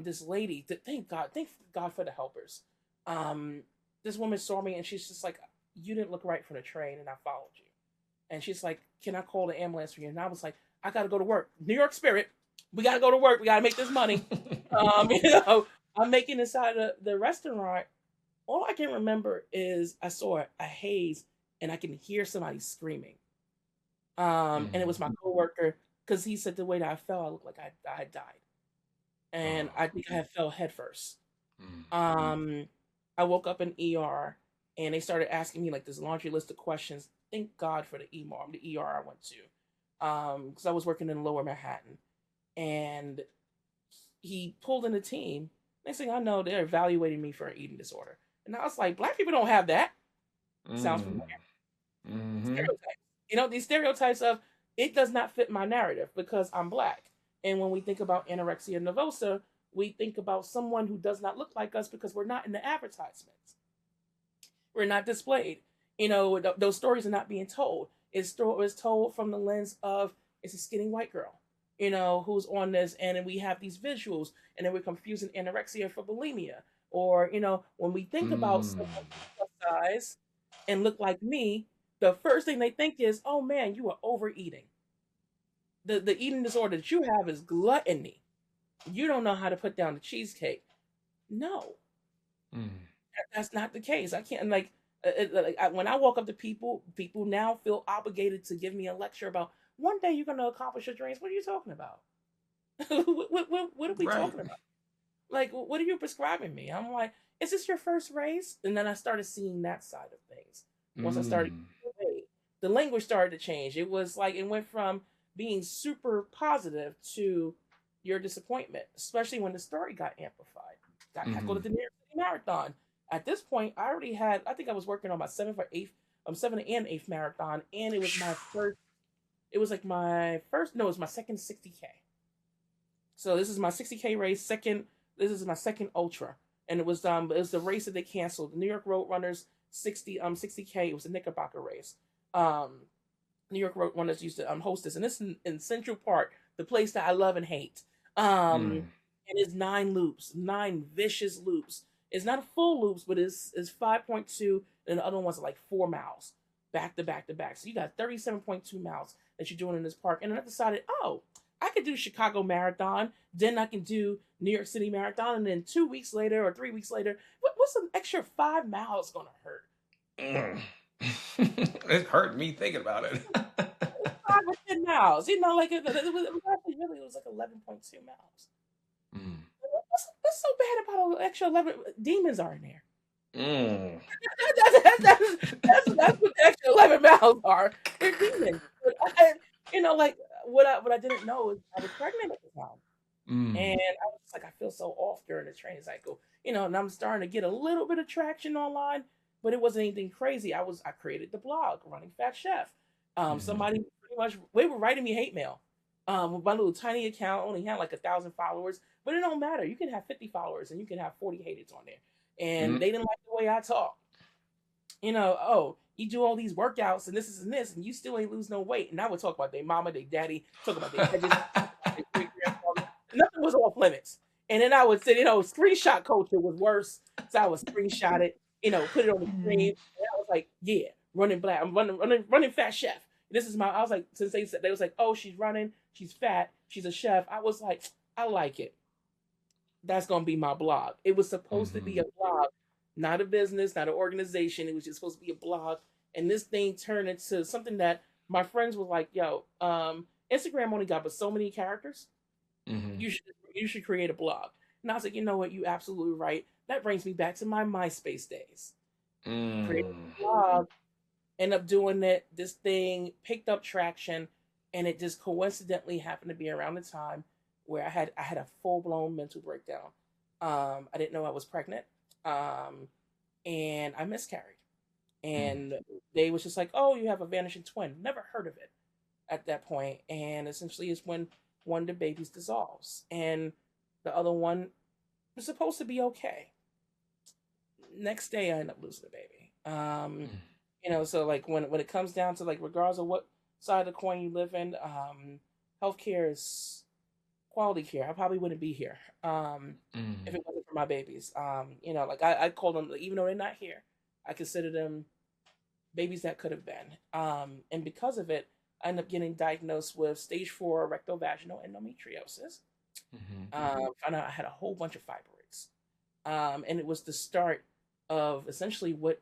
This lady, thank God for the helpers. Um, this woman saw me and she's just like, "You didn't look right from the train, and I followed you." And she's like, "Can I call the ambulance for you?" And I was like, "I gotta go to work. New York Spirit. We gotta go to work. We gotta make this money." You know, I'm making inside the restaurant. All I can remember is I saw a haze and I can hear somebody screaming. And it Mm. was my coworker because he said the way that I fell, I looked like I had died, and Oh. I think I had fell headfirst. Mm. Um, I woke up in ER, and they started asking me like this laundry list of questions. Thank God for the ER I went to, because I was working in Lower Manhattan, and he pulled in a team. Next thing I know, they're evaluating me for an eating disorder, and I was like, Black people don't have that. Sounds Mm. familiar. Mm-hmm. Stereotypes. These stereotypes of it does not fit my narrative because I'm Black. And when we think about anorexia nervosa, we think about someone who does not look like us because we're not in the advertisements. We're not displayed. Those stories are not being told. It's told from the lens of it's a skinny white girl, who's on this, and then we have these visuals, and then we're confusing anorexia for bulimia. Or, when we think about Mm. someone plus size and look like me, the first thing they think is, oh man, you are overeating. The eating disorder that you have is gluttony. You don't know how to put down the cheesecake. No, Mm. that's not the case. I can't like When I walk up to people, people now feel obligated to give me a lecture about one day you're going to accomplish your dreams. What are you talking about? What are we Right. talking about? Like, what are you prescribing me? I'm like, is this your first race? And then I started seeing that side of things. Once I started, Mm. the language started to change. It was like it went from being super positive to your disappointment, especially when the story got amplified. Got heckled at Mm-hmm. the New York City Marathon. At this point, I already had. I think I was working on my seventh and eighth marathon, and it was my first. It was like my first. No, it was my second 60K. So this is my 60K race. Second, this is my second ultra, and it was the race that they canceled. The New York Road Runners 60K. It was a Knickerbocker race. Um, New York Road Runners used to host this, and this in Central Park, the place that I love and hate. Mm. And it's 9 loops, 9 vicious loops. It's not full loops, but it's 5.2, and the other ones are like 4 miles, back to back to back. So you got 37.2 miles that you're doing in this park. And then I decided, oh, I could do Chicago Marathon, then I can do New York City Marathon, and then 2 weeks later or 3 weeks later, what's an extra 5 miles gonna hurt? Mm. It hurt me thinking about it. 5 or 10 miles, like it was actually really it was like 11.2 miles. Mm. What's so bad about an extra 11? Demons are in there. Mm. That's what the extra 11 miles are. They're demons. But like what I didn't know is I was pregnant at the time. Mm. And I was just like, I feel so off during the training cycle, and I'm starting to get a little bit of traction online, but it wasn't anything crazy. I created the blog, Running Fat Chef. Mm. Somebody pretty much they were writing me hate mail. With my little tiny account, only had like 1,000 followers, but it don't matter. You can have 50 followers and you can have 40 haters on there, and Mm. they didn't like the way I talk. Oh, you do all these workouts and this, and you still ain't lose no weight. And I would talk about their mama, their daddy, talk about their edges, talk about their great grandfather. Nothing was off limits. And then I would say, screenshot culture was worse. So I would screenshot it, put it on the screen. Mm. And I was like, yeah, running black. I'm running fat chef. I was like, since they was like, oh, she's running, she's fat, she's a chef. I was like, I like it. That's gonna be my blog. It was supposed to be Mhm. a blog, not a business, not an organization. It was just supposed to be a blog. And this thing turned into something that my friends were like, yo, Instagram only got but so many characters. Mhm. You should you should create a blog. And I was like, you know what, you absolutely right. That brings me back to my MySpace days. Create Mm. a blog, end up doing it. This thing picked up traction, and it just coincidentally happened to be around the time where I had a full blown mental breakdown. I didn't know I was pregnant, and I miscarried. Mm. And they was just like, "Oh, you have a vanishing twin." Never heard of it at that point, and essentially is when one of the babies dissolves, and the other one was supposed to be okay. Next day, I end up losing the baby. Mm. So like when it comes down to like regardless of what side of the coin you live in, healthcare is quality care. I probably wouldn't be here if Mm. it wasn't for my babies. Like I call them, even though they're not here, I consider them babies that could have been. And because of it, I ended up getting diagnosed with stage 4 rectal vaginal endometriosis. Mhm. Found out I had a whole bunch of fibroids. And it was the start of essentially what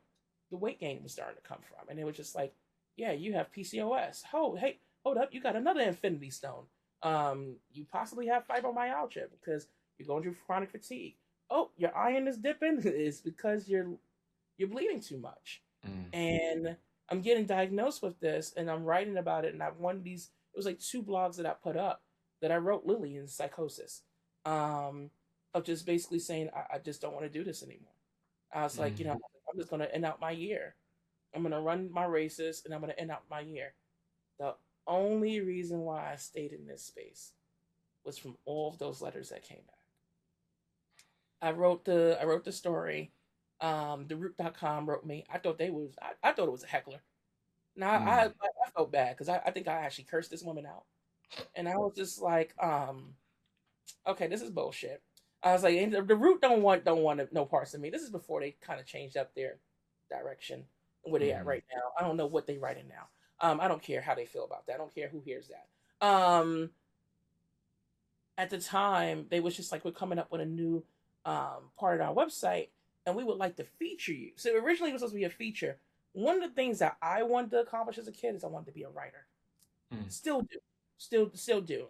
the weight gain was starting to come from. And it was just like, yeah, you have PCOS. Oh, hey, hold up, you got another infinity stone. You possibly have fibromyalgia because you're going through chronic fatigue. Oh, your iron is dipping. It's because you're bleeding too much. Mm. And I'm getting diagnosed with this, and I'm writing about it. And I've one of these. It was like 2 blogs that I put up that I wrote Lily in psychosis, um, of just basically saying I just don't want to do this anymore. I was like, Mm. I'm just gonna end out my year. I'm gonna run my races, and I'm gonna end out my year. The only reason why I stayed in this space was from all of those letters that came back. I wrote the story. TheRoot.com wrote me. I thought it was a heckler. Now Mm. I felt bad because I think I actually cursed this woman out, and I was just like, okay, this is bullshit. I was like, and the Root don't want no parts of me. This is before they kind of changed up their direction where they at Mhm. right now. I don't know what they writing now. I don't care how they feel about that. I don't care who hears that. At the time, they was just like, we're coming up with a new part of our website, and we would like to feature you. So originally it was supposed to be a feature. One of the things that I wanted to accomplish as a kid is I wanted to be a writer. Mm. Still do, still do.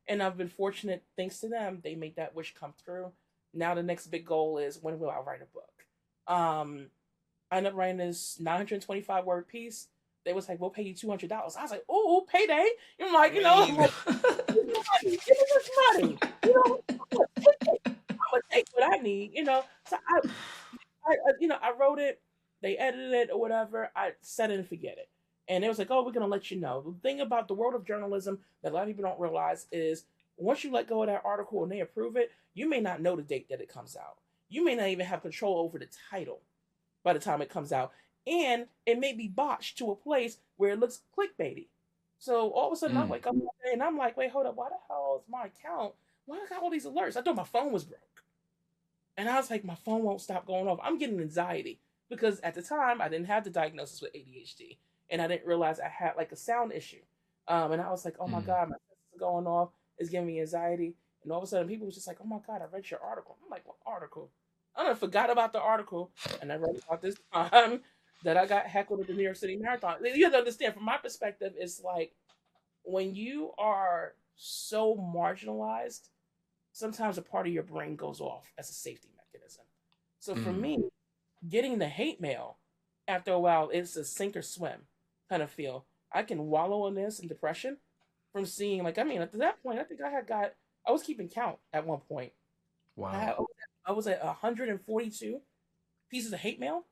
And I've been fortunate, thanks to them, they made that wish come through. Now the next big goal is, when will I write a book? I ended up writing this 925 word piece. They was like, "We'll pay you $200." I was like, "Oh, payday!" I'm like, I'm like, "Give me money, give me this money." I'm gonna take what I need. So I wrote it. They edited it or whatever. I set it and forget it. And it was like, "Oh, we're gonna let you know." The thing about the world of journalism that a lot of people don't realize is, once you let go of that article and they approve it, you may not know the date that it comes out. You may not even have control over the title by the time it comes out. And it may be botched to a place where it looks clickbaity. So all of a sudden I Mm. wake up one day and I'm like, "Wait, hold up, why the hell is my account? Why I got all these alerts?" I thought my phone was broke. And I was like, my phone won't stop going off. I'm getting anxiety because at the time I didn't have the diagnosis with ADHD, and I didn't realize I had like a sound issue. And I was like, "Oh my Mm. God, my senses are going off. It's giving me anxiety." And all of a sudden people was just like, "Oh my God, I read your article." I'm like, "What article?" I done forgot about the article, and I read about this time that I got heckled at the New York City Marathon. You have to understand, from my perspective, it's like, when you are so marginalized, sometimes a part of your brain goes off as a safety mechanism. So for Mm. me, getting the hate mail, after a while, it's a sink or swim kind of feel. I can wallow in this in depression from seeing, like, I mean, at that point, I think I was keeping count at one point. Wow. I was at 142 pieces of hate mail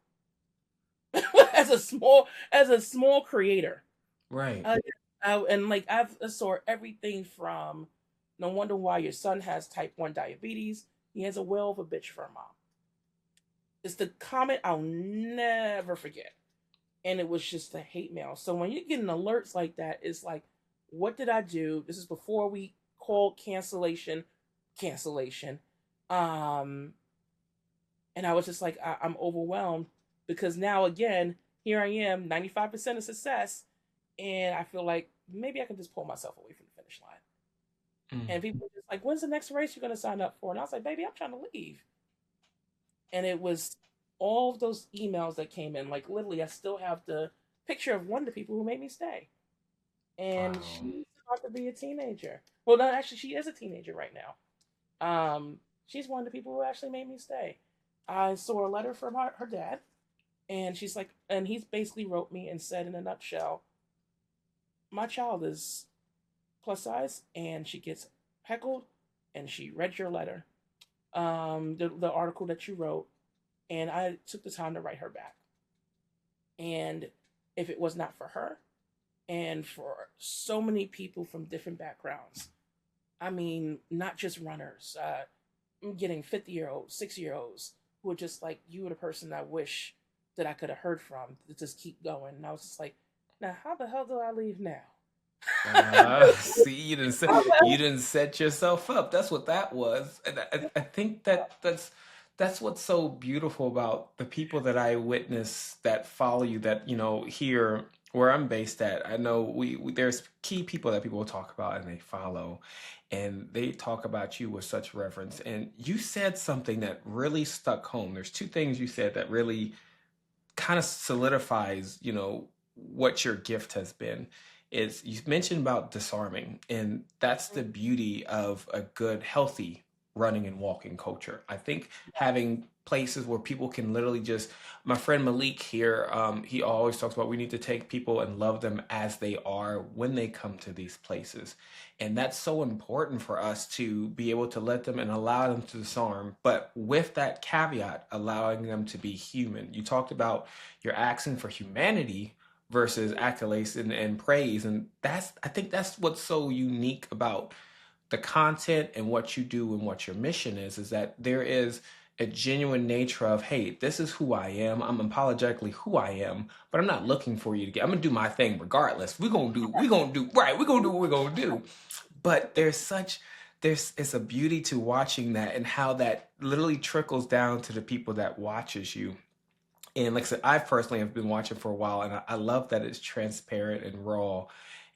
as a small creator. Right. Uh, and like, I've saw everything from, "No wonder why your son has type 1 diabetes. He has a whale of a bitch for a mom." It's the comment I'll never forget. And it was just the hate mail. So when you're getting alerts like that, it's like, what did I do? This is before we called cancellation. Um, and I was just like, I'm overwhelmed, because now again, here I am, 95% of success, and I feel like maybe I can just pull myself away from the finish line. Mm. And people were just like, "When's the next race you're going to sign up for?" And I was like, "Baby, I'm trying to leave." And it was all of those emails that came in. Like, literally, I still have the picture of one of the people who made me stay. And Wow. she's about to be a teenager. Well, no, actually, she is a teenager right now. She's one of the people who actually made me stay. I saw a letter from her dad, and she's like, and he's basically wrote me and said, in a nutshell, "My child is plus size, and she gets heckled, and she read your letter, the article that you wrote, and I took the time to write her back. And if it was not for her, and for so many people from different backgrounds, I mean, not just runners, I'm getting 50-year-olds, 60-year-olds who are just like, you were the person I wish that I could have heard from to just keep going." And I was just like, now how the hell do I leave now? See, you didn't set yourself up. That's what that was. And I think that's what's so beautiful about the people that I witness that follow you, that, here where I'm based at. I know there's key people that people will talk about and they follow, and they talk about you with such reverence. And you said something that really stuck home. There's two things you said that really kind of solidifies, what your gift has been. Is you mentioned about disarming, and that's the beauty of a good, healthy running and walking culture. I think having places where people can literally just, my friend Malik here, he always talks about, we need to take people and love them as they are when they come to these places. And that's so important for us to be able to let them and allow them to disarm, but with that caveat, allowing them to be human. You talked about your asking for humanity versus accolades and praise. And I think that's what's so unique about the content and what you do and what your mission is that there is a genuine nature of, hey, this is who I am. I'm apologetically who I am, but I'm not looking for you to get, I'm gonna do my thing regardless. We're gonna do right, we're gonna do what we're gonna do. But it's a beauty to watching that and how that literally trickles down to the people that watches you. And like I said, I personally have been watching for a while, and I love that it's transparent and raw.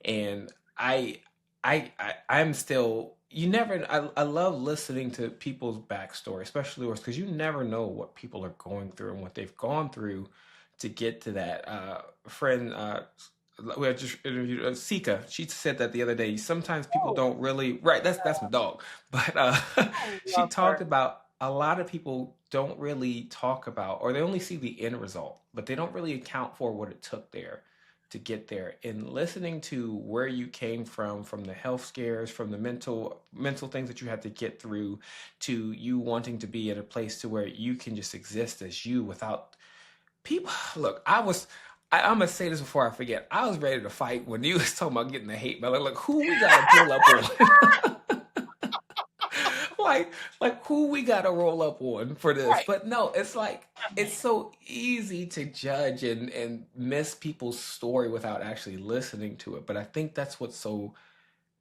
And I I'm still, you never, I love listening to people's backstory, especially yours, because you never know what people are going through and what they've gone through to get to that. Friend, we had just interviewed Sika. She said that the other day. Sometimes people Oh, don't really, right? That's my dog, but I she love talked her. about a lot of people don't really talk about, or they only see the end result, but they don't really account for what it took there to get there. And listening to where you came from the health scares, from the mental things that you had to get through, to you wanting to be at a place to where you can just exist as you without people. Look, I'm gonna say this before I forget. I was ready to fight when you was talking about getting the hate mail. Like, who we gotta pull up on? like, who we gotta roll up on for this? Right. But no, it's like it's so easy to judge and miss people's story without actually listening to it. But I think that's what's so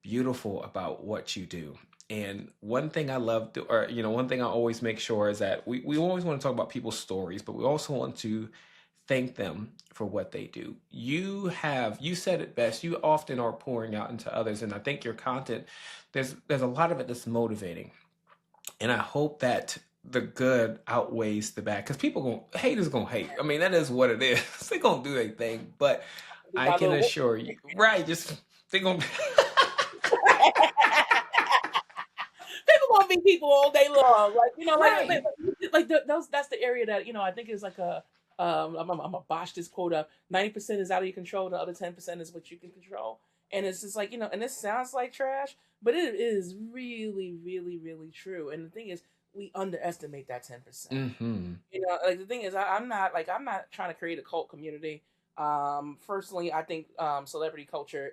beautiful about what you do. And one thing I love, or one thing I always make sure is that we always want to talk about people's stories, but we also want to thank them for what they do. You said it best. You often are pouring out into others, and I think your content, there's a lot of it that's motivating. And I hope that the good outweighs the bad, because haters gonna hate. I mean, that is what it is. They gonna do their thing, but Be I my can little assure you, right? Just they gonna. people gonna be people all day long. Like Right. those. That's the area that I think is like a. I'm gonna botch this quote up. 90% is out of your control. The other 10% is what you can control. And it's just like and this sounds like trash, but it is really, really, really true. And the thing is, we underestimate that 10%. Mm-hmm. Like the thing is, I'm not trying to create a cult community. Personally, I think celebrity culture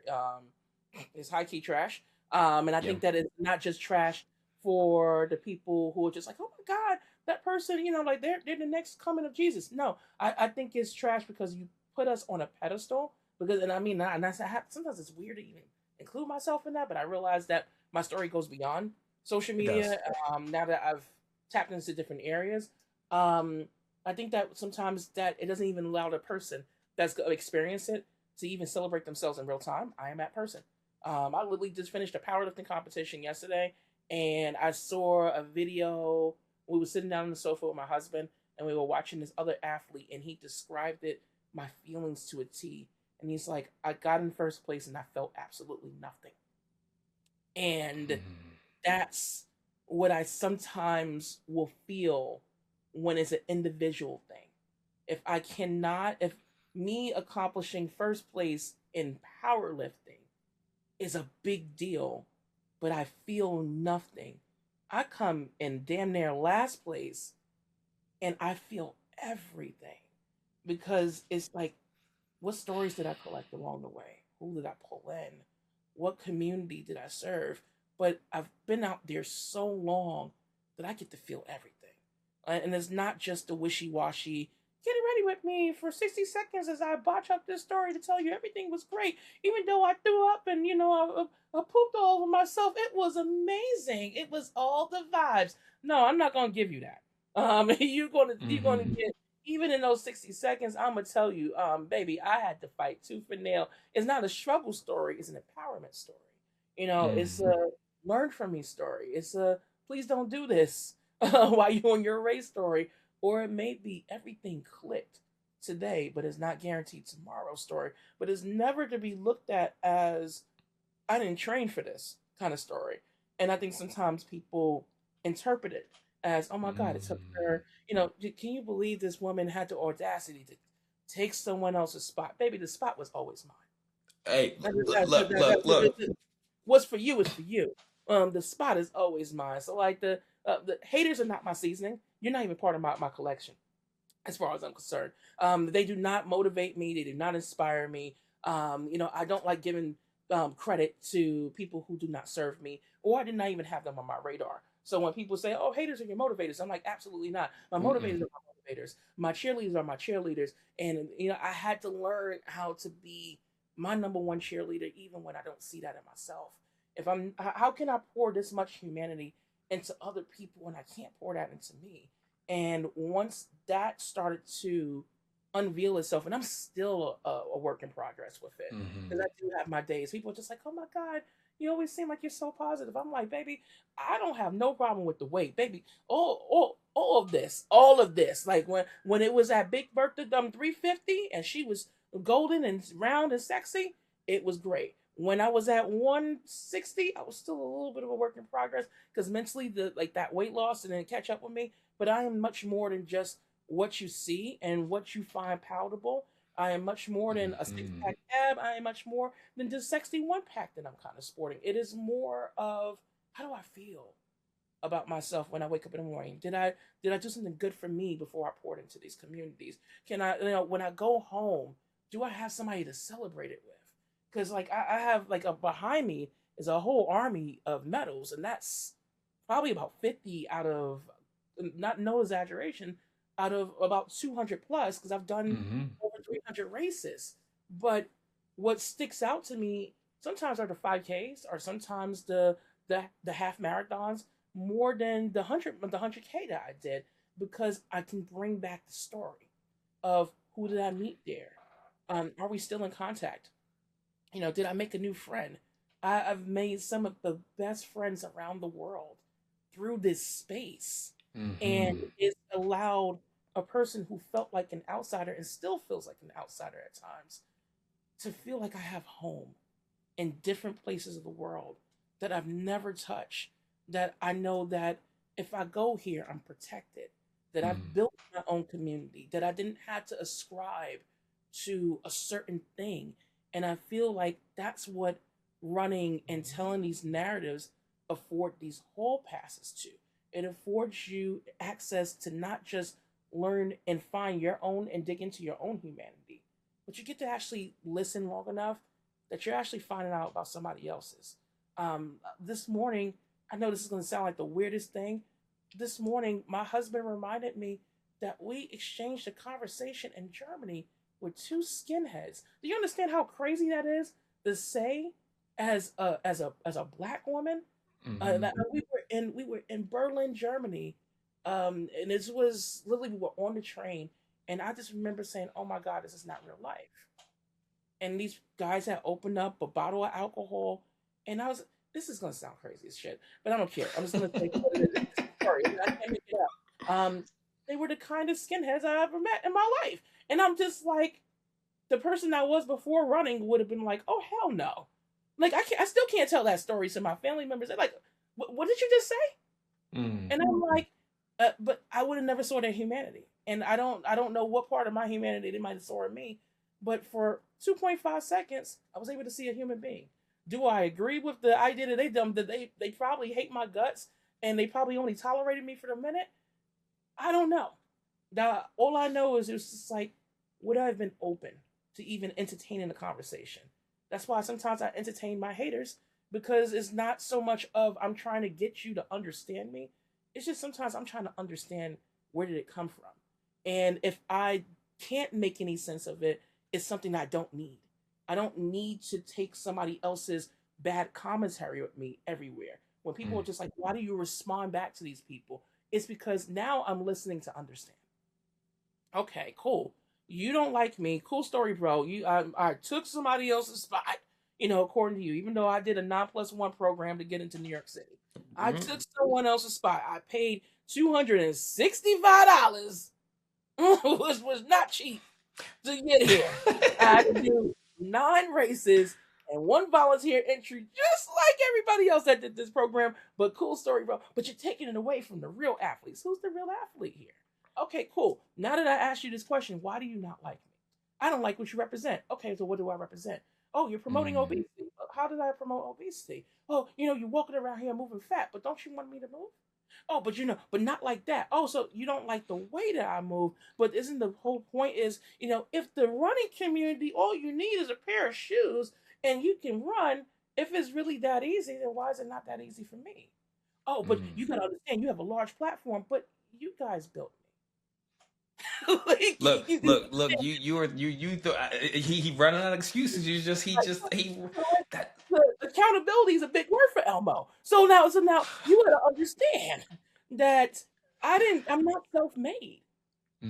is high key trash. And I Yeah. think that it's not just trash for the people who are just like, oh my God, that person, like they're the next coming of Jesus. No, I think it's trash because you put us on a pedestal. Because, and I mean, and sometimes it's weird to even include myself in that, but I realize that my story goes beyond social It does. media. Now that I've tapped into different areas, um, I think that sometimes that it doesn't even allow the person that's going to experience it to even celebrate themselves in real time. I am that person. I literally just finished a powerlifting competition yesterday, and I saw a video. We were sitting down on the sofa with my husband, and we were watching this other athlete, and he described it, my feelings to a T. And he's like, I got in first place, and I felt absolutely nothing. And Mm-hmm. that's what I sometimes will feel when it's an individual thing. If me accomplishing first place in powerlifting is a big deal, but I feel nothing. I come in damn near last place and I feel everything because it's like, what stories did I collect along the way? Who did I pull in? What community did I serve? But I've been out there so long that I get to feel everything. And it's not just the wishy washy, get ready with me for 60 seconds as I botch up this story to tell you everything was great. Even though I threw up and, I pooped all over myself, it was amazing. It was all the vibes. No, I'm not going to give you that. You're gonna Mm-hmm. get even in those 60 seconds, I'm gonna tell you, baby, I had to fight tooth and nail. It's not a struggle story, it's an empowerment story. It's Mm-hmm. a learn from me story. It's a please don't do this while you're on your race story. Or it may be everything clicked today, but it's not guaranteed tomorrow story. But it's never to be looked at as I didn't train for this kind of story. And I think sometimes people interpret it as, oh my God, it took her, can you believe this woman had the audacity to take someone else's spot? Baby, the spot was always mine. Hey, That, look, that, look, that, look, look. that, what's for you is for you. The spot is always mine. So like the haters are not my seasoning. You're not even part of my collection as far as I'm concerned. They do not motivate me. They do not inspire me. I don't like giving credit to people who do not serve me, or I did not even have them on my radar. So when people say, "Oh, haters are your motivators," I'm like, absolutely not. My Mm-mm. motivators are my motivators. My cheerleaders are my cheerleaders, and I had to learn how to be my number one cheerleader, even when I don't see that in myself. How can I pour this much humanity into other people when I can't pour that into me? And once that started to unveil itself, and I'm still a work in progress with it because Mm-hmm. I do have my days. People are just like, "Oh my God, you always seem like you're so positive." I'm like, "Baby, I don't have no problem with the weight, baby. All of this. Like when it was at Big Bertha 350 and she was golden and round and sexy, it was great. When I was at 160, I was still a little bit of a work in progress because mentally the like that weight loss and then catch up with me. But I am much more than just what you see and what you find palatable. I am much more than a six Mm-hmm. pack ab. I am much more than just sexy one pack that I'm kind of sporting. It is more of how do I feel about myself when I wake up in the morning? Did I do something good for me before I poured into these communities? Can I, when I go home, do I have somebody to celebrate it with? Because like I have like a behind me is a whole army of medals, and that's probably about 50 out of, not no exaggeration, out of about 200 plus because I've done Mm-hmm. over 300 races. But what sticks out to me sometimes are the 5Ks or sometimes the half marathons more than the 100K that I did because I can bring back the story of who did I meet there. Are we still in contact? Did I make a new friend? I've made some of the best friends around the world through this space. And Mm-hmm. it's allowed a person who felt like an outsider and still feels like an outsider at times to feel like I have home in different places of the world that I've never touched. That I know that if I go here, I'm protected. That I've built my own community. That I didn't have to ascribe to a certain thing. And I feel like that's what running and telling these narratives afford these hall passes to. It affords you access to not just learn and find your own and dig into your own humanity, but you get to actually listen long enough that you're actually finding out about somebody else's. This morning, I know this is going to sound like the weirdest thing. This morning, my husband reminded me that we exchanged a conversation in Germany with two skinheads. Do you understand how crazy that is to say as a black woman? Mm-hmm. That we were in Berlin, Germany, and this was literally we were on the train, and I just remember saying, "Oh my God, this is not real life." And these guys had opened up a bottle of alcohol, and I was, this is gonna sound crazy as shit, but I don't care. I'm just gonna say what it is. It's a story. I can't make it up. They were the kindest skinheads I ever met in my life, and I'm just like, the person I was before running would have been like, "Oh hell no!" Like I still can't tell that story to my family members. They're like, "What did you just say?" Mm-hmm. And I'm like, but I would have never saw their humanity. And I don't know what part of my humanity they might have saw in me, but for 2.5 seconds, I was able to see a human being. Do I agree with the idea that they probably hate my guts and they probably only tolerated me for a minute? I don't know. Now, all I know is it was just like, would I have been open to even entertaining the conversation? That's why sometimes I entertain my haters because it's not so much of I'm trying to get you to understand me. It's just sometimes I'm trying to understand where did it come from. And if I can't make any sense of it, it's something I don't need. I don't need to take somebody else's bad commentary with me everywhere. When people are just like, why do you respond back to these people? It's because now I'm listening to understand. Okay, cool. You don't like me. Cool story, bro. I took somebody else's spot, according to you, even though I did a 9+1 program to get into New York City. I Mm-hmm. took someone else's spot. I paid $265, which was not cheap to get here. I had to do 9 races and one volunteer entry, just like everybody else that did this program. But cool story, bro. But you're taking it away from the real athletes. Who's the real athlete here? Okay, cool. Now that I asked you this question, why do you not like me? I don't like what you represent. Okay, so what do I represent? Oh, you're promoting Mm-hmm. obesity. How did I promote obesity? Oh, you're walking around here moving fat, but don't you want me to move? Oh, but not like that. Oh, so you don't like the way that I move, but isn't the whole point is, if the running community, all you need is a pair of shoes and you can run, if it's really that easy, then why is it not that easy for me? Oh, but Mm. you gotta understand, you have a large platform, but you guys built me. Like, Look, look, look! You are you. He running out of excuses. He that. the accountability is a big word for Elmo. So now you gotta understand that I'm not self-made.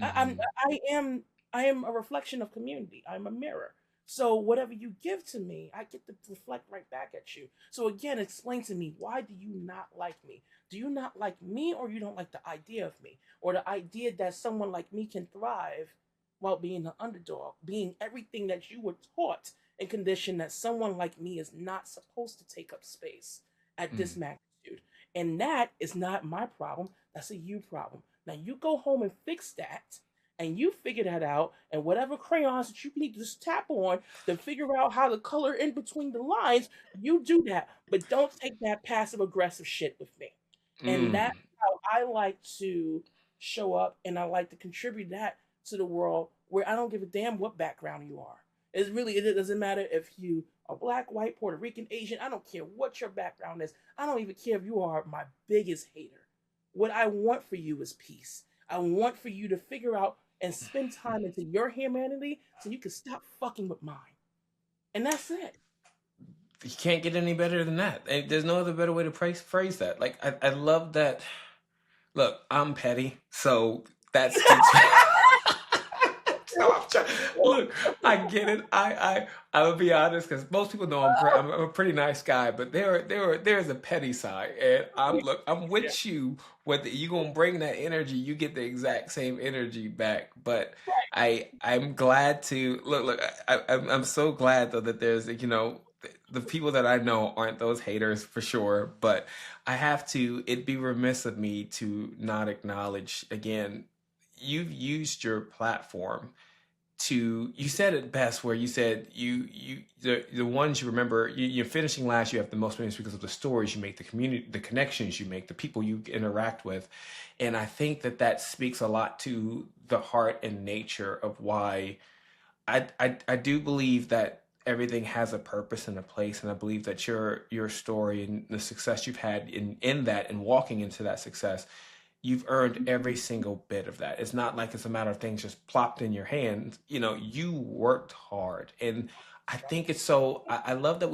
I, I'm Mm-hmm. I am. I am a reflection of community. I'm a mirror. So whatever you give to me, I get to reflect right back at you. So again, explain to me, why do you not like me? Do you not like me, or you don't like the idea of me, or the idea that someone like me can thrive while being the underdog, being everything that you were taught and conditioned that someone like me is not supposed to take up space at this Mm. magnitude. And that is not my problem. That's a you problem. Now you go home and fix that, and you figure that out, and whatever crayons that you need to just tap on to figure out how to color in between the lines, you do that. But don't take that passive aggressive shit with me. And Mm. that's how I like to show up, and I like to contribute that to the world, where I don't give a damn what background you are. It doesn't matter if you are black, white, Puerto Rican, Asian. I don't care what your background is. I don't even care if you are my biggest hater. What I want for you is peace. I want for you to figure out and spend time into your humanity so you can stop fucking with mine. And that's it. You can't get any better than that. There's no other better way to phrase that. Like, I love that. Look, I'm petty, so that speaks. So I'm trying, look, I get it. I will be honest, because most people know I'm a pretty nice guy, but there's a petty side, and I'm Yeah. with you. Whether you gonna bring that energy, you get the exact same energy back. But I'm glad to look. I'm so glad though that there's, the people that I know aren't those haters for sure. But I have to. It'd be remiss of me to not acknowledge again. You've used your platform to, you said it best, where you said the ones you remember, you're finishing last, you have the most memories because of the stories you make, the community, the connections you make, the people you interact with. And I think that speaks a lot to the heart and nature of why I do believe that everything has a purpose and a place, and I believe that your story and the success you've had in that, and walking into that success, you've earned every single bit of that. It's not like it's a matter of things just plopped in your hands. You worked hard. And I think it's so, I love that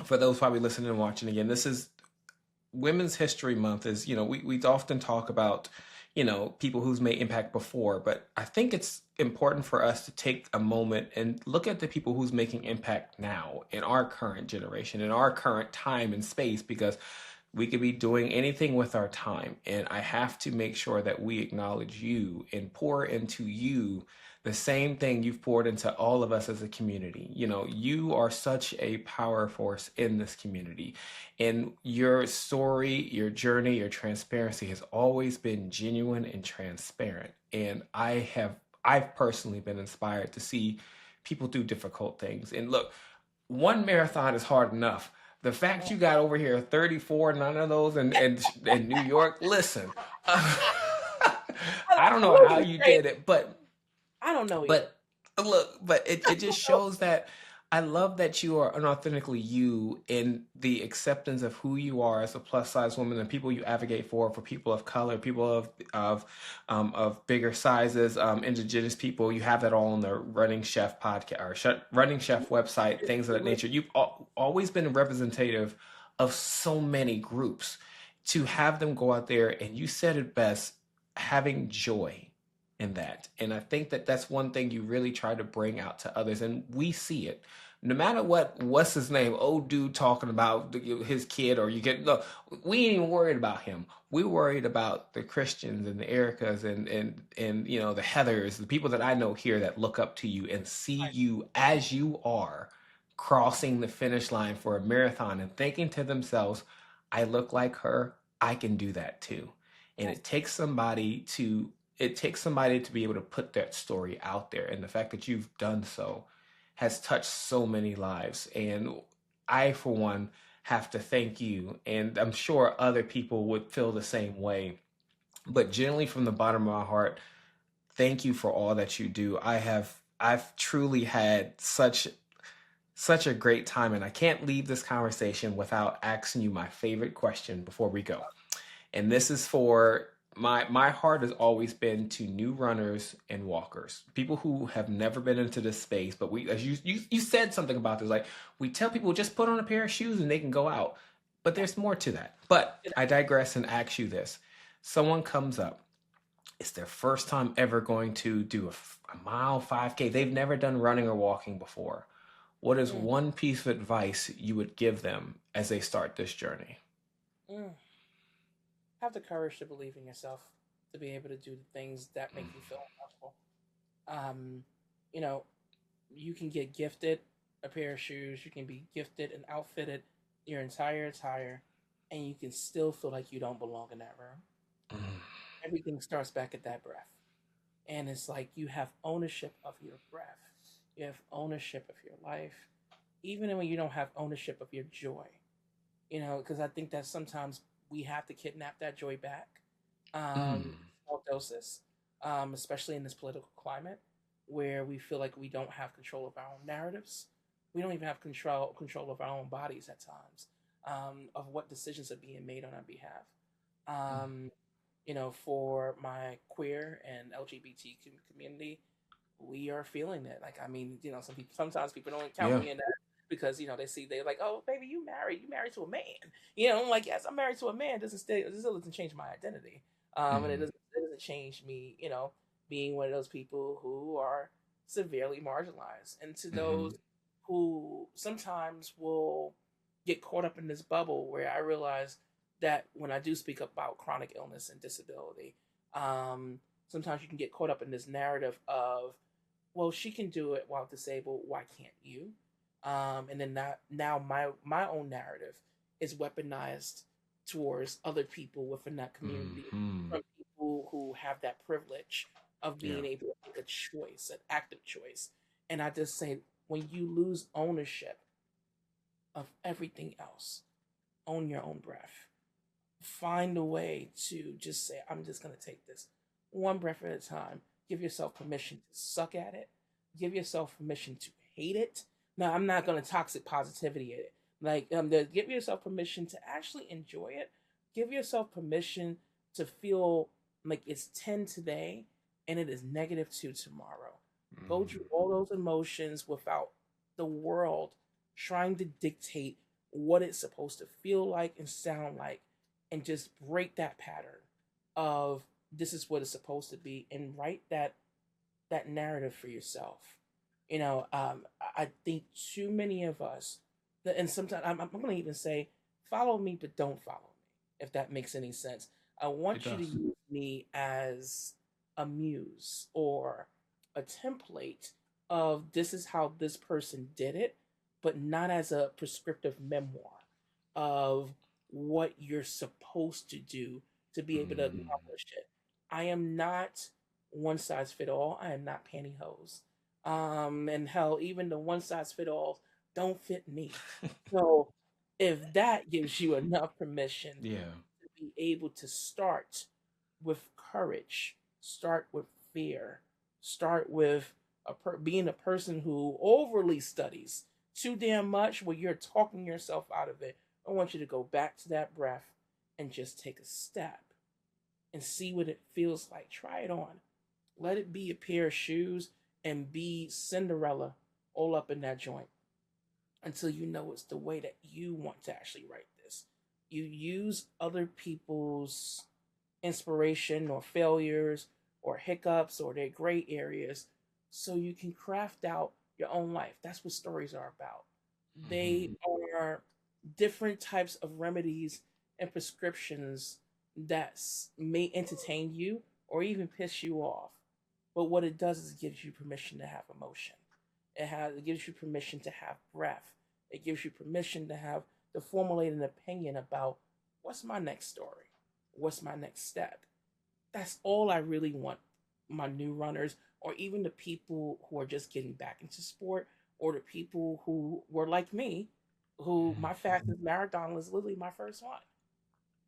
for those probably listening and watching again, this is Women's History Month. Is, we often talk about, people who's made impact before, but I think it's important for us to take a moment and look at the people who's making impact now in our current generation, in our current time and space, because we could be doing anything with our time. And I have to make sure that we acknowledge you and pour into you the same thing you've poured into all of us as a community. You are such a power force in this community. And your story, your journey, your transparency has always been genuine and transparent. And I've personally been inspired to see people do difficult things. And look, one marathon is hard enough. The fact you got over here 34, none of those in New York, listen, I don't know how you did it, but I don't know either. but look, but it just shows that I love that you are unauthentically you in the acceptance of who you are as a plus size woman, and people you advocate for people of color, people of bigger sizes, indigenous people. You have that all on the Running Chef podcast or Running Chef website, things of that nature. You've always been representative of so many groups. To have them go out there, and you said it best, having joy in that. And I think that that's one thing you really try to bring out to others, and we see it. No matter what's his name, old dude talking about his kid, or you get, no, we ain't even worried about him. We worried about the Christians and the Ericas and the Heathers, the people that I know here that look up to you and see you as you are, crossing the finish line for a marathon and thinking to themselves, I look like her, I can do that too. And it takes somebody to be able to put that story out there. And the fact that you've done so has touched so many lives. And I, for one, have to thank you. And I'm sure other people would feel the same way. But generally, from the bottom of my heart, thank you for all that you do. I've truly had such a great time. And I can't leave this conversation without asking you my favorite question before we go. And this is for my heart has always been to new runners and walkers, people who have never been into this space. But we, as you said something about this, like, we tell people just put on a pair of shoes and they can go out. But there's more to that. But I digress and ask you this. Someone comes up It's their first time ever going to do a mile 5K. They've never done running or walking before. What is Mm, one piece of advice you would give them as they start this journey? mm. Have the courage to believe in yourself, to be able to do the things that make you feel uncomfortable. Um, you know, you can get gifted a pair of shoes, you can be gifted and outfitted your entire attire, and you can still feel like you don't belong in that room. Mm. Everything starts back at that breath. And it's like you have ownership of your breath, you have ownership of your life, even when you don't have ownership of your joy. Because I think that sometimes we have to kidnap that joy back, Mm. small doses, especially in this political climate where we feel like we don't have control of our own narratives. We don't even have control of our own bodies at times, of what decisions are being made on our behalf. Um, for my queer and LGBT community, we are feeling it. Like, I mean, sometimes people don't count Yeah. me in that because they're like, oh, baby, you married to a man. I'm like, yes, I'm married to a man. This still doesn't change my identity, and Mm. it doesn't change me. Being one of those people who are severely marginalized, and to Mm-hmm. those who sometimes will get caught up in this bubble where I realize that when I do speak about chronic illness and disability, sometimes you can get caught up in this narrative of, well, she can do it while disabled. Why can't you? And then now my own narrative is weaponized towards other people within that community, Mm-hmm. from people who have that privilege of Yeah. being able to make a choice, an active choice. And I just say, when you lose ownership of everything else, own your own breath. Find a way to just say, I'm just going to take this one breath at a time. Give yourself permission to suck at it. Give yourself permission to hate it. Now, I'm not going to toxic positivity it. Like, give yourself permission to actually enjoy it. Give yourself permission to feel like it's 10 today and it is -2 tomorrow. Go Mm. through all those emotions without the world trying to dictate what it's supposed to feel like and sound like, and just break that pattern of this is what it's supposed to be, and write that narrative for yourself. I think too many of us, and sometimes I'm going to even say, follow me, but don't follow me, if that makes any sense. I It want you to does. use me as a muse or a template of this is how this person did it, but not as a prescriptive memoir of what you're supposed to do to be able to Mm. accomplish it. I am not one size fit all. I am not pantyhose. And hell, even the one size fit alls don't fit me. So if that gives you enough permission Yeah. to be able to start with courage, start with fear, start with being a person who overly studies too damn much where you're talking yourself out of it. I want you to go back to that breath and just take a step and see what it feels like. Try it on. Let it be a pair of shoes and be Cinderella all up in that joint until you know it's the way that you want to actually write this. You use other people's inspiration or failures or hiccups or their gray areas so you can craft out your own life. That's what stories are about. They Mm-hmm. are different types of remedies and prescriptions that may entertain you or even piss you off. But what it does is it gives you permission to have emotion. It gives you permission to have breath. It gives you permission to formulate an opinion about what's my next story, what's my next step. That's all I really want my new runners, or even the people who are just getting back into sport, or the people who were like me, who my fastest marathon was literally my first one.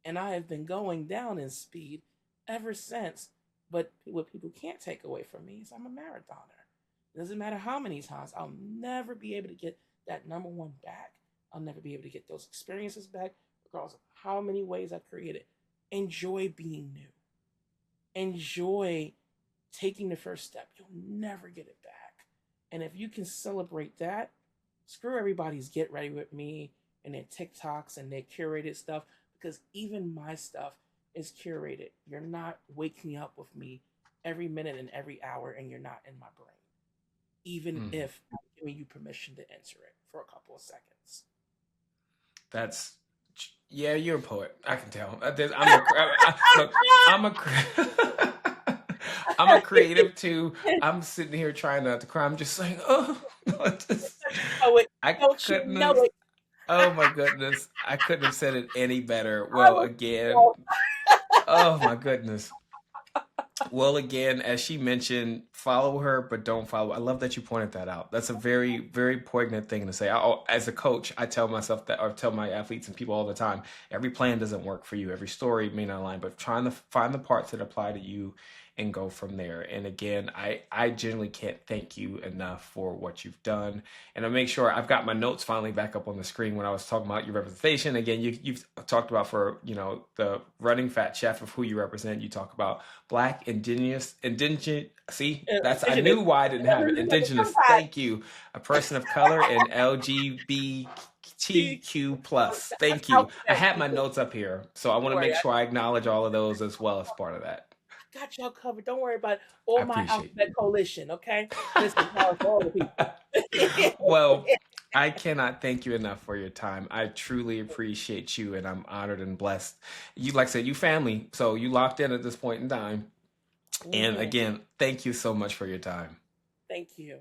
And I have been going down in speed ever since. But what people can't take away from me is I'm a marathoner. It doesn't matter how many times, I'll never be able to get that number one back. I'll never be able to get those experiences back, regardless of how many ways I created. Enjoy being new. Enjoy taking the first step. You'll never get it back. And if you can celebrate that, screw everybody's get ready with me and their TikToks and their curated stuff, because even my stuff is curated. You're not waking up with me every minute and every hour, and you're not in my brain, even Mm. if I'm giving you permission to enter it for a couple of seconds. That's yeah, you're a poet. I can tell. Look, I'm a I'm a creative too. I'm sitting here trying not to cry. I'm just saying, oh, Oh, it, I don't you couldn't know have. it? Oh my goodness, I couldn't have said it any better. I Well, was again, so- oh my goodness. Well, again, as she mentioned, follow her, but don't follow. I love that you pointed that out. That's a very, very poignant thing to say. As a coach, I tell myself that, or tell my athletes and people all the time, every plan doesn't work for you. Every story may not align, but trying to find the parts that apply to you and go from there. And again, I genuinely can't thank you enough for what you've done. And I'll make sure I've got my notes finally back up on the screen when I was talking about your representation. Again, you've talked about for, the running fat chef of who you represent. You talk about Black, indigenous. See, I knew why I didn't have it. Indigenous. Thank you. A person of color and LGBTQ plus. Thank you. I had my notes up here, so I want to make sure I acknowledge all of those as well as part of that. Got y'all covered. Don't worry about it. I All my appreciate alphabet coalition. Okay, listen, power for all the people. Well, I cannot thank you enough for your time. I truly appreciate you, and I'm honored and blessed. You, like I said, you family, so you locked in at this point in time. And again, thank you so much for your time. Thank you.